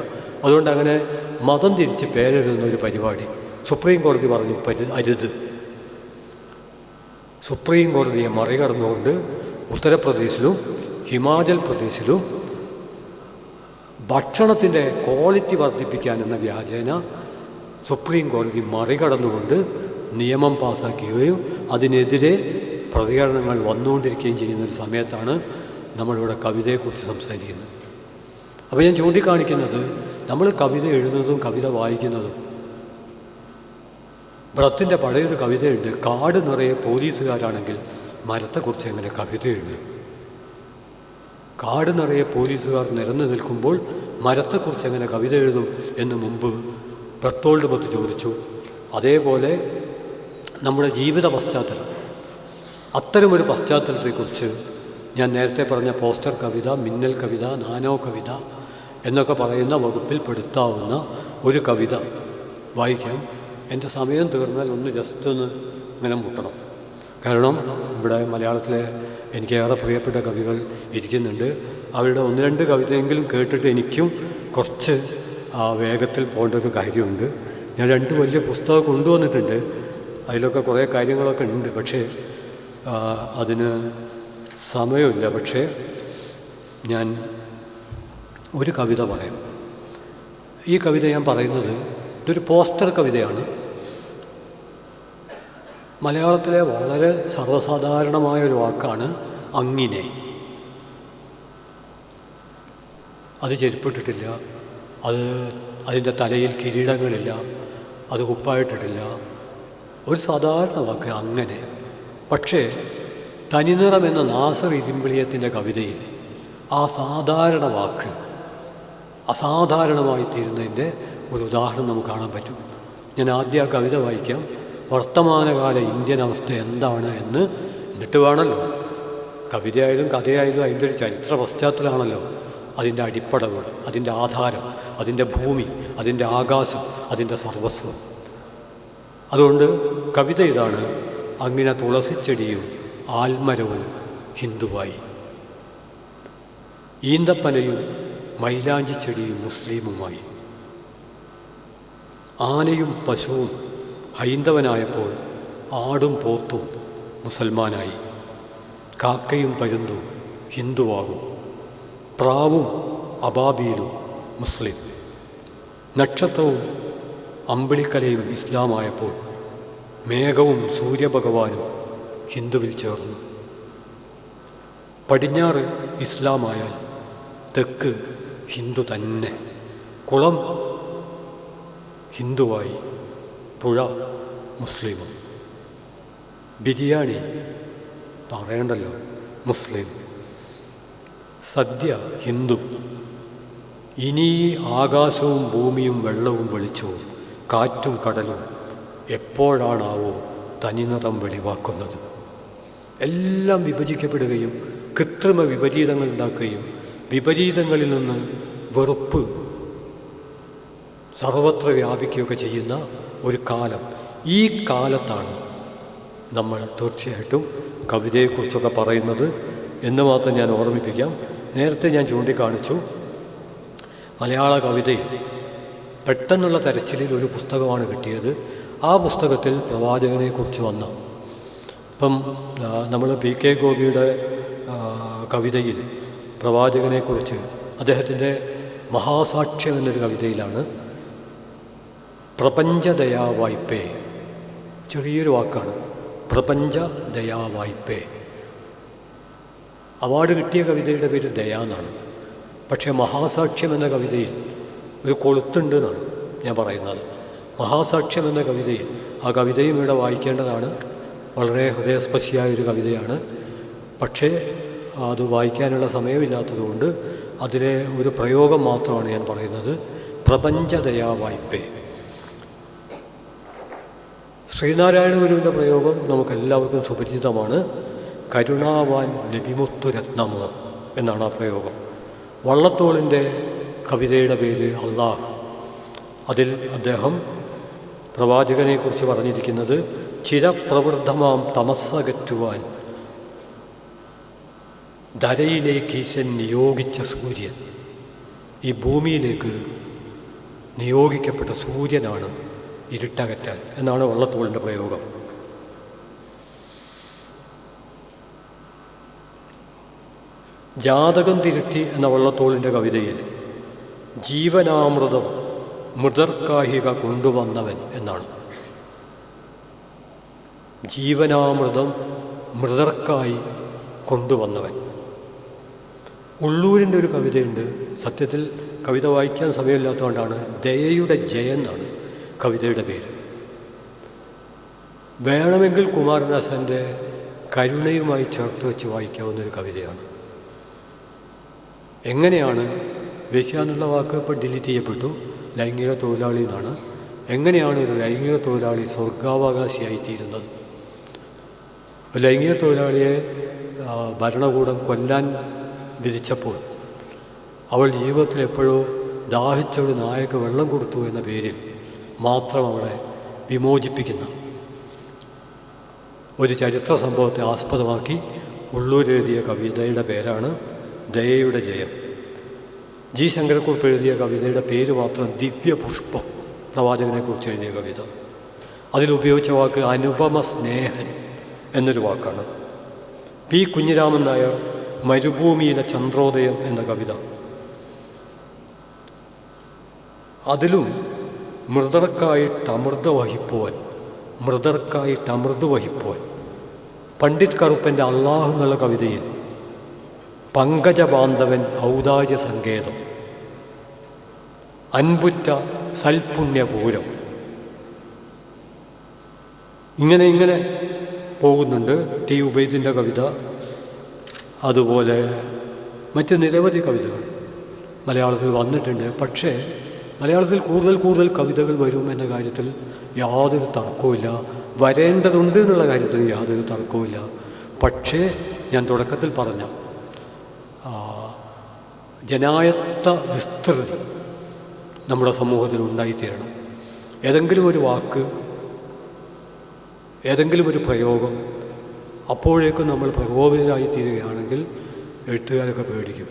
അതുകൊണ്ട് അങ്ങനെ മതം തിരിച്ച് പേരെഴുതുന്ന ഒരു പരിപാടി സുപ്രീം കോടതി പറഞ്ഞു അരുത്. സുപ്രീം കോടതിയെ മറികടന്നുകൊണ്ട് ഉത്തർപ്രദേശിലും ഹിമാചൽ പ്രദേശിലും ഭക്ഷണത്തിൻ്റെ ക്വാളിറ്റി വർദ്ധിപ്പിക്കാൻ എന്ന വ്യാജേന സുപ്രീം കോടതി മറികടന്നുകൊണ്ട് നിയമം പാസ്സാക്കുകയും അതിനെതിരെ പ്രതികരണങ്ങൾ വന്നുകൊണ്ടിരിക്കുകയും ചെയ്യുന്നൊരു സമയത്താണ് നമ്മളിവിടെ കവിതയെക്കുറിച്ച് സംസാരിക്കുന്നത്. അപ്പോൾ ഞാൻ ചൂണ്ടിക്കാണിക്കുന്നത്, നമ്മൾ കവിത എഴുതുന്നതും കവിത വായിക്കുന്നതും, ബ്രത്തിൻ്റെ പഴയൊരു കവിതയുണ്ട്, കാട് നിറയെ പോലീസുകാരാണെങ്കിൽ മരത്തെക്കുറിച്ച് എങ്ങനെ കവിത എഴുതും? കാട് നിറയെ പോലീസുകാർ നിരന്നു നിൽക്കുമ്പോൾ മരത്തെക്കുറിച്ച് എങ്ങനെ കവിത എഴുതും എന്ന് മുമ്പ് ബർത്തോൾഡ് ബർത്ത് ചോദിച്ചു. അതേപോലെ നമ്മുടെ ജീവിത പശ്ചാത്തലം, അത്തരമൊരു പശ്ചാത്തലത്തെക്കുറിച്ച് ഞാൻ നേരത്തെ പറഞ്ഞ പോസ്റ്റർ കവിത, മിന്നൽ കവിത, നാനോ കവിത എന്നൊക്കെ പറയുന്ന വകുപ്പിൽ പെടുത്താവുന്ന ഒരു കവിത വായിക്കാം. എൻ്റെ സമയം തീർന്നാൽ ജസ്റ്റ് ഒന്ന് ഇങ്ങനെ മുട്ടണം. കാരണം ഇവിടെ മലയാളത്തിലെ എനിക്കേറെ പ്രിയപ്പെട്ട കവികൾ ഇരിക്കുന്നുണ്ട്. അവരുടെ 1-2 കവിതയെങ്കിലും കേട്ടിട്ട് എനിക്കും കുറച്ച് വേഗത്തിൽ പോകേണ്ട ഒരു കാര്യമുണ്ട്. ഞാൻ 2 വലിയ പുസ്തകം കൊണ്ടുവന്നിട്ടുണ്ട്, അതിലൊക്കെ കുറേ കാര്യങ്ങളൊക്കെ ഉണ്ട്. പക്ഷേ അതിന് സമയമില്ല. പക്ഷേ ഞാൻ ഒരു കവിത പറയാം. ഈ കവിത ഞാൻ പറയുന്നത് ഇതൊരു പോസ്റ്റർ കവിതയാണ്. മലയാളത്തിലെ വളരെ സർവ്വസാധാരണമായ ഒരു വാക്കാണ് അങ്ങിനെ. അത് ചെരുപ്പിട്ടിട്ടില്ല, അതിൻ്റെ തലയിൽ കിരീടങ്ങളില്ല, അത് കുപ്പായിട്ടിട്ടില്ല, ഒരു സാധാരണ വാക്ക് അങ്ങനെ. പക്ഷേ തനിനിറം എന്ന നാസർ ഇരുമ്പിളിയത്തിൻ്റെ കവിതയിൽ ആ സാധാരണ വാക്ക് അസാധാരണമായി തീരുന്നതിൻ്റെ ഒരു ഉദാഹരണം നമുക്ക് കാണാൻ പറ്റും. ഞാൻ ആദ്യം ആ കവിത വായിക്കാം. വർത്തമാനകാല ഇന്ത്യൻ അവസ്ഥ എന്താണ് എന്ന് എന്നിട്ട് വേണമല്ലോ കവിതയായാലും കഥയായാലും അതിൻ്റെ ഒരു ചരിത്ര പശ്ചാത്തലമാണല്ലോ അതിൻ്റെ അടിപ്പടവ്, അതിൻ്റെ ആധാരം, അതിൻ്റെ ഭൂമി, അതിൻ്റെ ആകാശം, അതിൻ്റെ സർവസ്വം. അതുകൊണ്ട് കവിത ഇതാണ്: അങ്ങനെ തുളസിച്ചെടിയും ആൽമരവും ഹിന്ദുവായി, ഈന്തപ്പനയും മൈലാഞ്ചിച്ചെടിയും മുസ്ലിമുമായി, ആനയും പശുവും ഹൈന്ദവനായപ്പോൾ ആടും പോത്തും മുസൽമാനായി, കാക്കയും പരുന്തും ഹിന്ദുവാകും, പ്രാവും അബാബീലും മുസ്ലിം, നക്ഷത്രവും അമ്പിളിക്കലയും ഇസ്ലാമായപ്പോൾ മേഘവും സൂര്യഭഗവാനും ഹിന്ദുവിൽ ചേർന്നു. പടിഞ്ഞാറ് ഇസ്ലാമായാൽ തെക്ക് ഹിന്ദു തന്നെ, കുളം ഹിന്ദുവായി, പുഴ മുസ്ലിമും, ബിരിയാണി പറയണ്ടല്ലോ മുസ്ലിം, സദ്യ ഹിന്ദു. ഇനി ആകാശവും ഭൂമിയും വെള്ളവും വെളിച്ചവും കാറ്റും കടലും എപ്പോഴാണാവോ തനിനിറം വെളിവാക്കുന്നത്? എല്ലാം വിഭജിക്കപ്പെടുകയും കൃത്രിമ വിപരീതങ്ങൾ ഉണ്ടാക്കുകയും വിപരീതങ്ങളിൽ നിന്ന് വെറുപ്പ് സർവത്ര വ്യാപിക്കുകയൊക്കെ ചെയ്യുന്ന ഒരു കാലം. ഈ കാലത്താണ് നമ്മൾ തീർച്ചയായിട്ടും കവിതയെക്കുറിച്ചൊക്കെ പറയുന്നത് എന്ന് മാത്രം ഞാൻ ഓർമ്മിപ്പിക്കാം. നേരത്തെ ഞാൻ ചൂണ്ടിക്കാണിച്ചു, മലയാള കവിതയിൽ പെട്ടെന്നുള്ള തെരച്ചിലിൽ ഒരു പുസ്തകമാണ് കിട്ടിയത്. ആ പുസ്തകത്തിൽ പ്രവാചകനെക്കുറിച്ച് വന്ന ഇപ്പം നമ്മൾ പി കെ ഗോപിയുടെ കവിതയിൽ പ്രവാചകനെക്കുറിച്ച് അദ്ദേഹത്തിൻ്റെ മഹാസാക്ഷ്യം എന്നൊരു കവിതയിലാണ് പ്രപഞ്ചദയാവായ്പേ, ചെറിയൊരു വാക്കാണ് പ്രപഞ്ചദയാവായ്പേ. അവാർഡ് കിട്ടിയ കവിതയുടെ പേര് ദയ എന്നാണ്. പക്ഷേ മഹാസാക്ഷ്യം എന്ന കവിതയിൽ ഒരു കൊളുത്തുണ്ട് എന്നാണ് ഞാൻ പറയുന്നത്. മഹാസാക്ഷ്യം എന്ന കവിതയിൽ ആ കവിതയും ഇവിടെ വായിക്കേണ്ടതാണ്. വളരെ ഹൃദയസ്പർശിയായൊരു കവിതയാണ്. പക്ഷേ അത് വായിക്കാനുള്ള സമയമില്ലാത്തതുകൊണ്ട് അതിലെ ഒരു പ്രയോഗം മാത്രമാണ് ഞാൻ പറയുന്നത്. പ്രപഞ്ചദയാവായ്പേ. ശ്രീനാരായണ ഗുരുവിൻ്റെ പ്രയോഗം നമുക്കെല്ലാവർക്കും സുപരിചിതമാണ്. കരുണാവാൻ നബിമുത്തുരത്നമോ എന്നാണ് ആ പ്രയോഗം. വള്ളത്തോളിൻ്റെ കവിതയുടെ പേര് അള്ളാഹ്. അതിൽ അദ്ദേഹം പ്രവാചകനെക്കുറിച്ച് പറഞ്ഞിരിക്കുന്നത് ചിരപ്രവൃദ്ധമാം തമസ്സകറ്റുവാൻ ധരയിലേക്ക് ഈശൻ നിയോഗിച്ച സൂര്യൻ. ഈ ഭൂമിയിലേക്ക് നിയോഗിക്കപ്പെട്ട സൂര്യനാണ് ഇരുട്ടകറ്റാൻ എന്നാണ് വള്ളത്തോളിൻ്റെ പ്രയോഗം. ജാതകം തിരുത്തി എന്ന വള്ളത്തോളിൻ്റെ കവിതയിൽ ജീവനാമൃതം മൃതർക്കാഹിക കൊണ്ടുവന്നവൻ എന്നാണ്. ജീവനാമൃതം മൃതർക്കായി കൊണ്ടുവന്നവൻ. ഉള്ളൂരിൻ്റെ ഒരു കവിതയുണ്ട്. സത്യത്തിൽ കവിത വായിക്കാൻ സമയമില്ലാത്തതുകൊണ്ടാണ്. ദയയുടെ ജയൻ എന്നാണ് കവിതയുടെ പേര്. വേണമെങ്കിൽ കുമാരനാശാൻ്റെ കരുണയുമായി ചേർത്ത് വെച്ച് വായിക്കാവുന്നൊരു കവിതയാണ്. എങ്ങനെയാണ് വേശ്യ എന്നുള്ള വാക്ക് ഇപ്പോൾ ഡിലീറ്റ് ചെയ്യപ്പെട്ടു, ലൈംഗിക തൊഴിലാളി എന്നാണ്. എങ്ങനെയാണ് ഒരു ലൈംഗിക തൊഴിലാളി സ്വർഗാവകാശിയായിത്തീരുന്നത്? ലൈംഗിക തൊഴിലാളിയെ ഭരണകൂടം കൊല്ലാൻ വിധിച്ചപ്പോൾ അവൾ ജീവിതത്തിൽ എപ്പോഴോ ദാഹിച്ചൊരു നായക്ക് വെള്ളം കൊടുത്തു എന്ന പേരിൽ മാത്രം അവളെ വിമോചിപ്പിക്കുന്ന ഒരു ചരിത്ര സംഭവത്തെ ആസ്പദമാക്കി ഉള്ളൂർ എഴുതിയ കവിതയുടെ പേരാണ് ദയയുടെ ജയം. ജി ശങ്കരക്കുറുപ്പ് എഴുതിയ കവിതയുടെ പേര് മാത്രം ദിവ്യപുഷ്പം, പ്രവാചകനെക്കുറിച്ച് എഴുതിയ കവിത. അതിലുപയോഗിച്ച വാക്ക് അനുപമ സ്നേഹൻ എന്നൊരു വാക്കാണ്. പി കുഞ്ഞിരാമൻ നായർ മരുഭൂമിയിലെ ചന്ദ്രോദയം എന്ന കവിത, അതിലും മൃതർക്കായിട്ട് അമൃത് വഹിപ്പോൻ. പണ്ഡിറ്റ് കറുപ്പൻ്റെ അള്ളാഹ് എന്നുള്ള കവിതയിൽ പങ്കജബാന്ധവൻ ഔദാര്യ സങ്കേതം, അൻപുറ്റ സൽപുണ്യപൂരം. ഇങ്ങനെ പോകുന്നുണ്ട്. ടി ഉബൈദിൻ്റെ കവിത, അതുപോലെ മറ്റ് നിരവധി കവിതകൾ മലയാളത്തിൽ വന്നിട്ടുണ്ട്. പക്ഷേ മലയാളത്തിൽ കൂടുതൽ കവിതകൾ വരും എന്ന കാര്യത്തിൽ യാതൊരു തർക്കവുമില്ല. വരേണ്ടതുണ്ട് എന്നുള്ള കാര്യത്തിൽ യാതൊരു തർക്കവുമില്ല. പക്ഷേ ഞാൻ തുടക്കത്തിൽ പറഞ്ഞ ജനായത്ത വിസ്തൃതി നമ്മുടെ സമൂഹത്തിൽ ഉണ്ടായിത്തീരണം. ഏതെങ്കിലും ഒരു വാക്ക്, ഏതെങ്കിലും ഒരു പ്രയോഗം അപ്പോഴേക്കും നമ്മൾ പ്രകോപിതരായിത്തീരുകയാണെങ്കിൽ എഴുത്തുകാരൊക്കെ പേടിക്കും.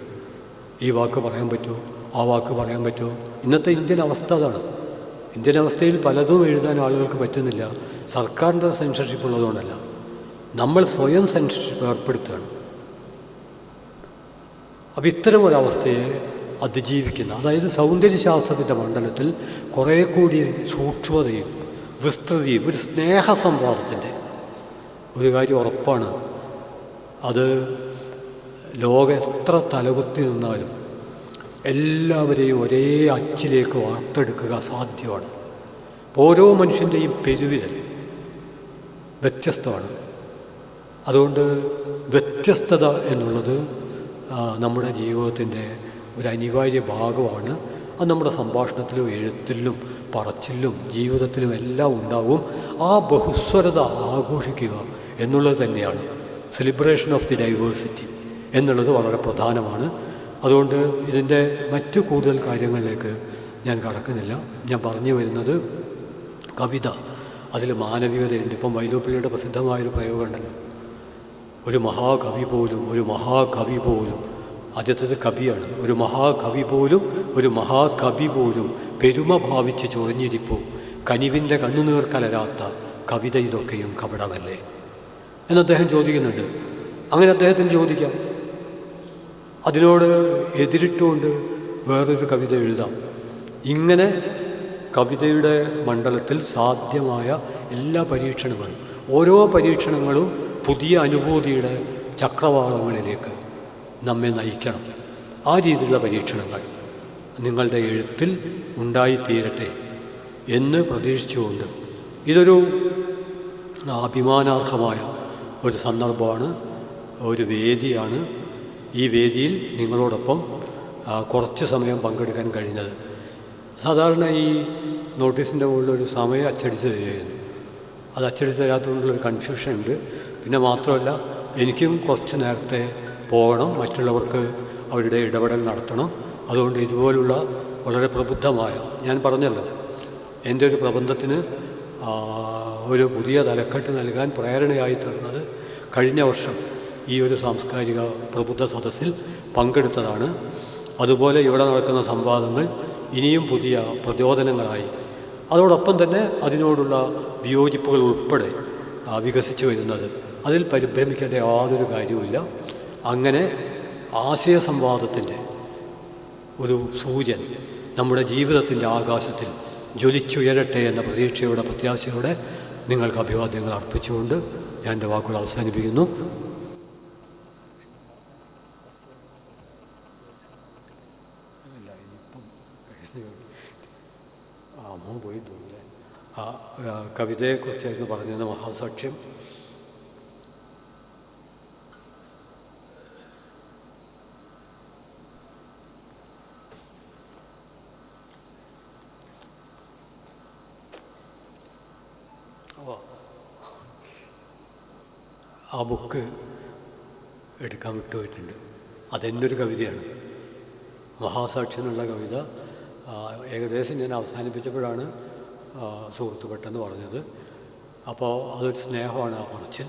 ഈ വാക്ക് പറയാൻ പറ്റുമോ, ആ വാക്ക് പറയാൻ പറ്റുമോ? ഇന്നത്തെ ഇന്ത്യൻ അവസ്ഥ അതാണ്. ഇന്ത്യൻ അവസ്ഥയിൽ പലതും എഴുതാൻ ആളുകൾക്ക് പറ്റുന്നില്ല. സർക്കാരിൻ്റെ സെൻസർഷിപ്പ് ഉള്ളതുകൊണ്ടല്ല, നമ്മൾ സ്വയം സെൻസർഷിപ്പ് ഏർപ്പെടുത്തുകയാണ്. അപ്പോൾ ഇത്തരമൊരവസ്ഥയെ അതിജീവിക്കുന്ന, അതായത് സൗന്ദര്യശാസ്ത്രത്തിൻ്റെ മണ്ഡലത്തിൽ കുറേ കൂടി സൂക്ഷ്മതയും വിസ്തൃതിയും ഒരു സ്നേഹസംവാദത്തിൻ്റെ ഒരു കാര്യം ഉറപ്പാണ്. അത് ലോകം എത്ര തലകുത്തി നിന്നാലും എല്ലാവരെയും ഒരേ അച്ചിലേക്ക് വാർത്തെടുക്കുക സാധ്യമാണ്. ഓരോ മനുഷ്യൻ്റെയും പെരുവിരൽ വ്യത്യസ്തമാണ്. അതുകൊണ്ട് വ്യത്യസ്തത എന്നുള്ളത് നമ്മുടെ ജീവിതത്തിൻ്റെ ഒരു അനിവാര്യ ഭാഗമാണ്. അത് നമ്മുടെ സംഭാഷണത്തിലും എഴുത്തിലും പറച്ചിലും ജീവിതത്തിലും എല്ലാം ഉണ്ടാവും. ആ ബഹുസ്വരത ആഘോഷിക്കുക എന്നുള്ളത് തന്നെയാണ് സെലിബ്രേഷൻ ഓഫ് ദി ഡൈവേഴ്സിറ്റി എന്നുള്ളത് വളരെ പ്രധാനമാണ്. അതുകൊണ്ട് ഇതിൻ്റെ മറ്റു കൂടുതൽ കാര്യങ്ങളിലേക്ക് ഞാൻ കടക്കുന്നില്ല. ഞാൻ പറഞ്ഞു വരുന്നത് കവിത, അതിൽ മാനവികതയുണ്ട്. ഇപ്പം വൈലോപ്പിള്ളിയുടെ പ്രസിദ്ധമായൊരു പ്രയോഗം ഉണ്ടല്ലോ, ഒരു മഹാകവി പോലും ആദ്യത്തേത് കവിയാണ്. ഒരു മഹാകവി പോലും പെരുമ ഭാവിച്ച് ചൊറിഞ്ഞിരിപ്പു, കനിവിൻ്റെ കണ്ണുനീർ കലരാത്ത കവിത ഇതൊക്കെയും കപടമല്ലേ എന്ന് അദ്ദേഹം ചോദിക്കുന്നുണ്ട്. അങ്ങനെ അദ്ദേഹത്തിന് ചോദിക്കാം. അതിനോട് എതിരിട്ടുകൊണ്ട് വേറൊരു കവിത എഴുതാം. ഇങ്ങനെ കവിതയുടെ മണ്ഡലത്തിൽ സാധ്യമായ എല്ലാ പരീക്ഷണങ്ങളും, ഓരോ പരീക്ഷണങ്ങളും പുതിയ അനുഭൂതിയുടെ ചക്രവാളങ്ങളിലേക്ക് നമ്മെ നയിക്കണം. ആ രീതിയിലുള്ള പരീക്ഷണങ്ങൾ നിങ്ങളുടെ എഴുത്തിൽ ഉണ്ടായിത്തീരട്ടെ എന്ന് പ്രതീക്ഷിച്ചുകൊണ്ട്, ഇതൊരു അഭിമാനാർഹമായ ഒരു സന്ദർഭമാണ്, ഒരു വേദിയാണ്. ഈ വേദിയിൽ നിങ്ങളോടൊപ്പം കുറച്ച് സമയം പങ്കെടുക്കാൻ കഴിഞ്ഞത്. സാധാരണ ഈ നോട്ടീസിൻ്റെ മുകളിലൊരു സമയം അച്ചടിച്ച് തരികയായിരുന്നു. അത് അച്ചടിച്ച് തരാത്തതുകൊണ്ടുള്ളൊരു കൺഫ്യൂഷൻ ഉണ്ട്. പിന്നെ മാത്രമല്ല, എനിക്കും കുറച്ച് നേരത്തെ പോകണം, മറ്റുള്ളവർക്ക് അവരുടെ ഇടപെടൽ നടത്തണം. അതുകൊണ്ട് ഇതുപോലുള്ള വളരെ പ്രബുദ്ധമായ, ഞാൻ പറഞ്ഞല്ലോ, എൻ്റെ ഒരു പ്രബന്ധത്തിന് ഒരു പുതിയ തലക്കെട്ട് നൽകാൻ പ്രേരണയായി തീർന്നത് കഴിഞ്ഞ വർഷം ഈ ഒരു സാംസ്കാരിക പ്രബുദ്ധ സദസ്സിൽ പങ്കെടുത്തതാണ്. അതുപോലെ ഇവിടെ നടക്കുന്ന സംവാദങ്ങൾ ഇനിയും പുതിയ പ്രചോദനങ്ങളായി, അതോടൊപ്പം തന്നെ അതിനോടുള്ള വിയോജിപ്പുകൾ ഉൾപ്പെടെ വികസിച്ചു വരുന്നത്, അതിൽ പരിഭ്രമിക്കേണ്ട യാതൊരു കാര്യവുമില്ല. അങ്ങനെ ആശയസംവാദത്തിൻ്റെ ഒരു സൂര്യൻ നമ്മുടെ ജീവിതത്തിൻ്റെ ആകാശത്തിൽ ജ്വലിച്ചുയരട്ടെ എന്ന പ്രത്യാശയോടെ നിങ്ങൾക്ക് അഭിവാദ്യങ്ങൾ അർപ്പിച്ചുകൊണ്ട് ഞാൻ എൻ്റെ വാക്കുകൾ അവസാനിപ്പിക്കുന്നു. പോയി തോന്നുന്നു. കവിതയെക്കുറിച്ചായിരുന്നു പറഞ്ഞത്. മഹാസാക്ഷ്യം ആ ബുക്ക് എടുക്കാൻ വിട്ടുപോയിട്ടുണ്ട്. അതെന്നൊരു കവിതയാണ്, മഹാസാക്ഷി എന്നുള്ള കവിത. ഏകദേശം ഞാൻ അവസാനിപ്പിച്ചപ്പോഴാണ് സുഹൃത്ത് പെട്ടെന്ന് പറഞ്ഞത്. അപ്പോൾ അതൊരു സ്നേഹമാണ് ആ പറച്ചിൽ.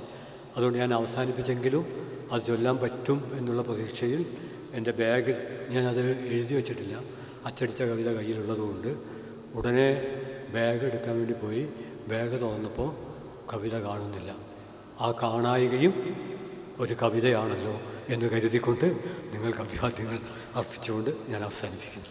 അതുകൊണ്ട് ഞാൻ അവസാനിപ്പിച്ചെങ്കിലും അത് ചൊല്ലാൻ പറ്റും എന്നുള്ള പ്രതീക്ഷയിൽ എൻ്റെ ബാഗിൽ ഞാനത് എഴുതി വച്ചിട്ടില്ല. അച്ചടിച്ച കവിത കയ്യിലുള്ളതുകൊണ്ട് ഉടനെ ബാഗ് എടുക്കാൻ വേണ്ടി പോയി. ബാഗ് തുറന്നപ്പോൾ കവിത കാണുന്നില്ല. ആ കാണായികയും ഒരു കവിതയാണല്ലോ എന്ന് കരുതിക്കൊണ്ട് നിങ്ങൾക്ക് അഭിവാദ്യങ്ങൾ അർപ്പിച്ചുകൊണ്ട് ഞാൻ അവസാനിപ്പിക്കുന്നു.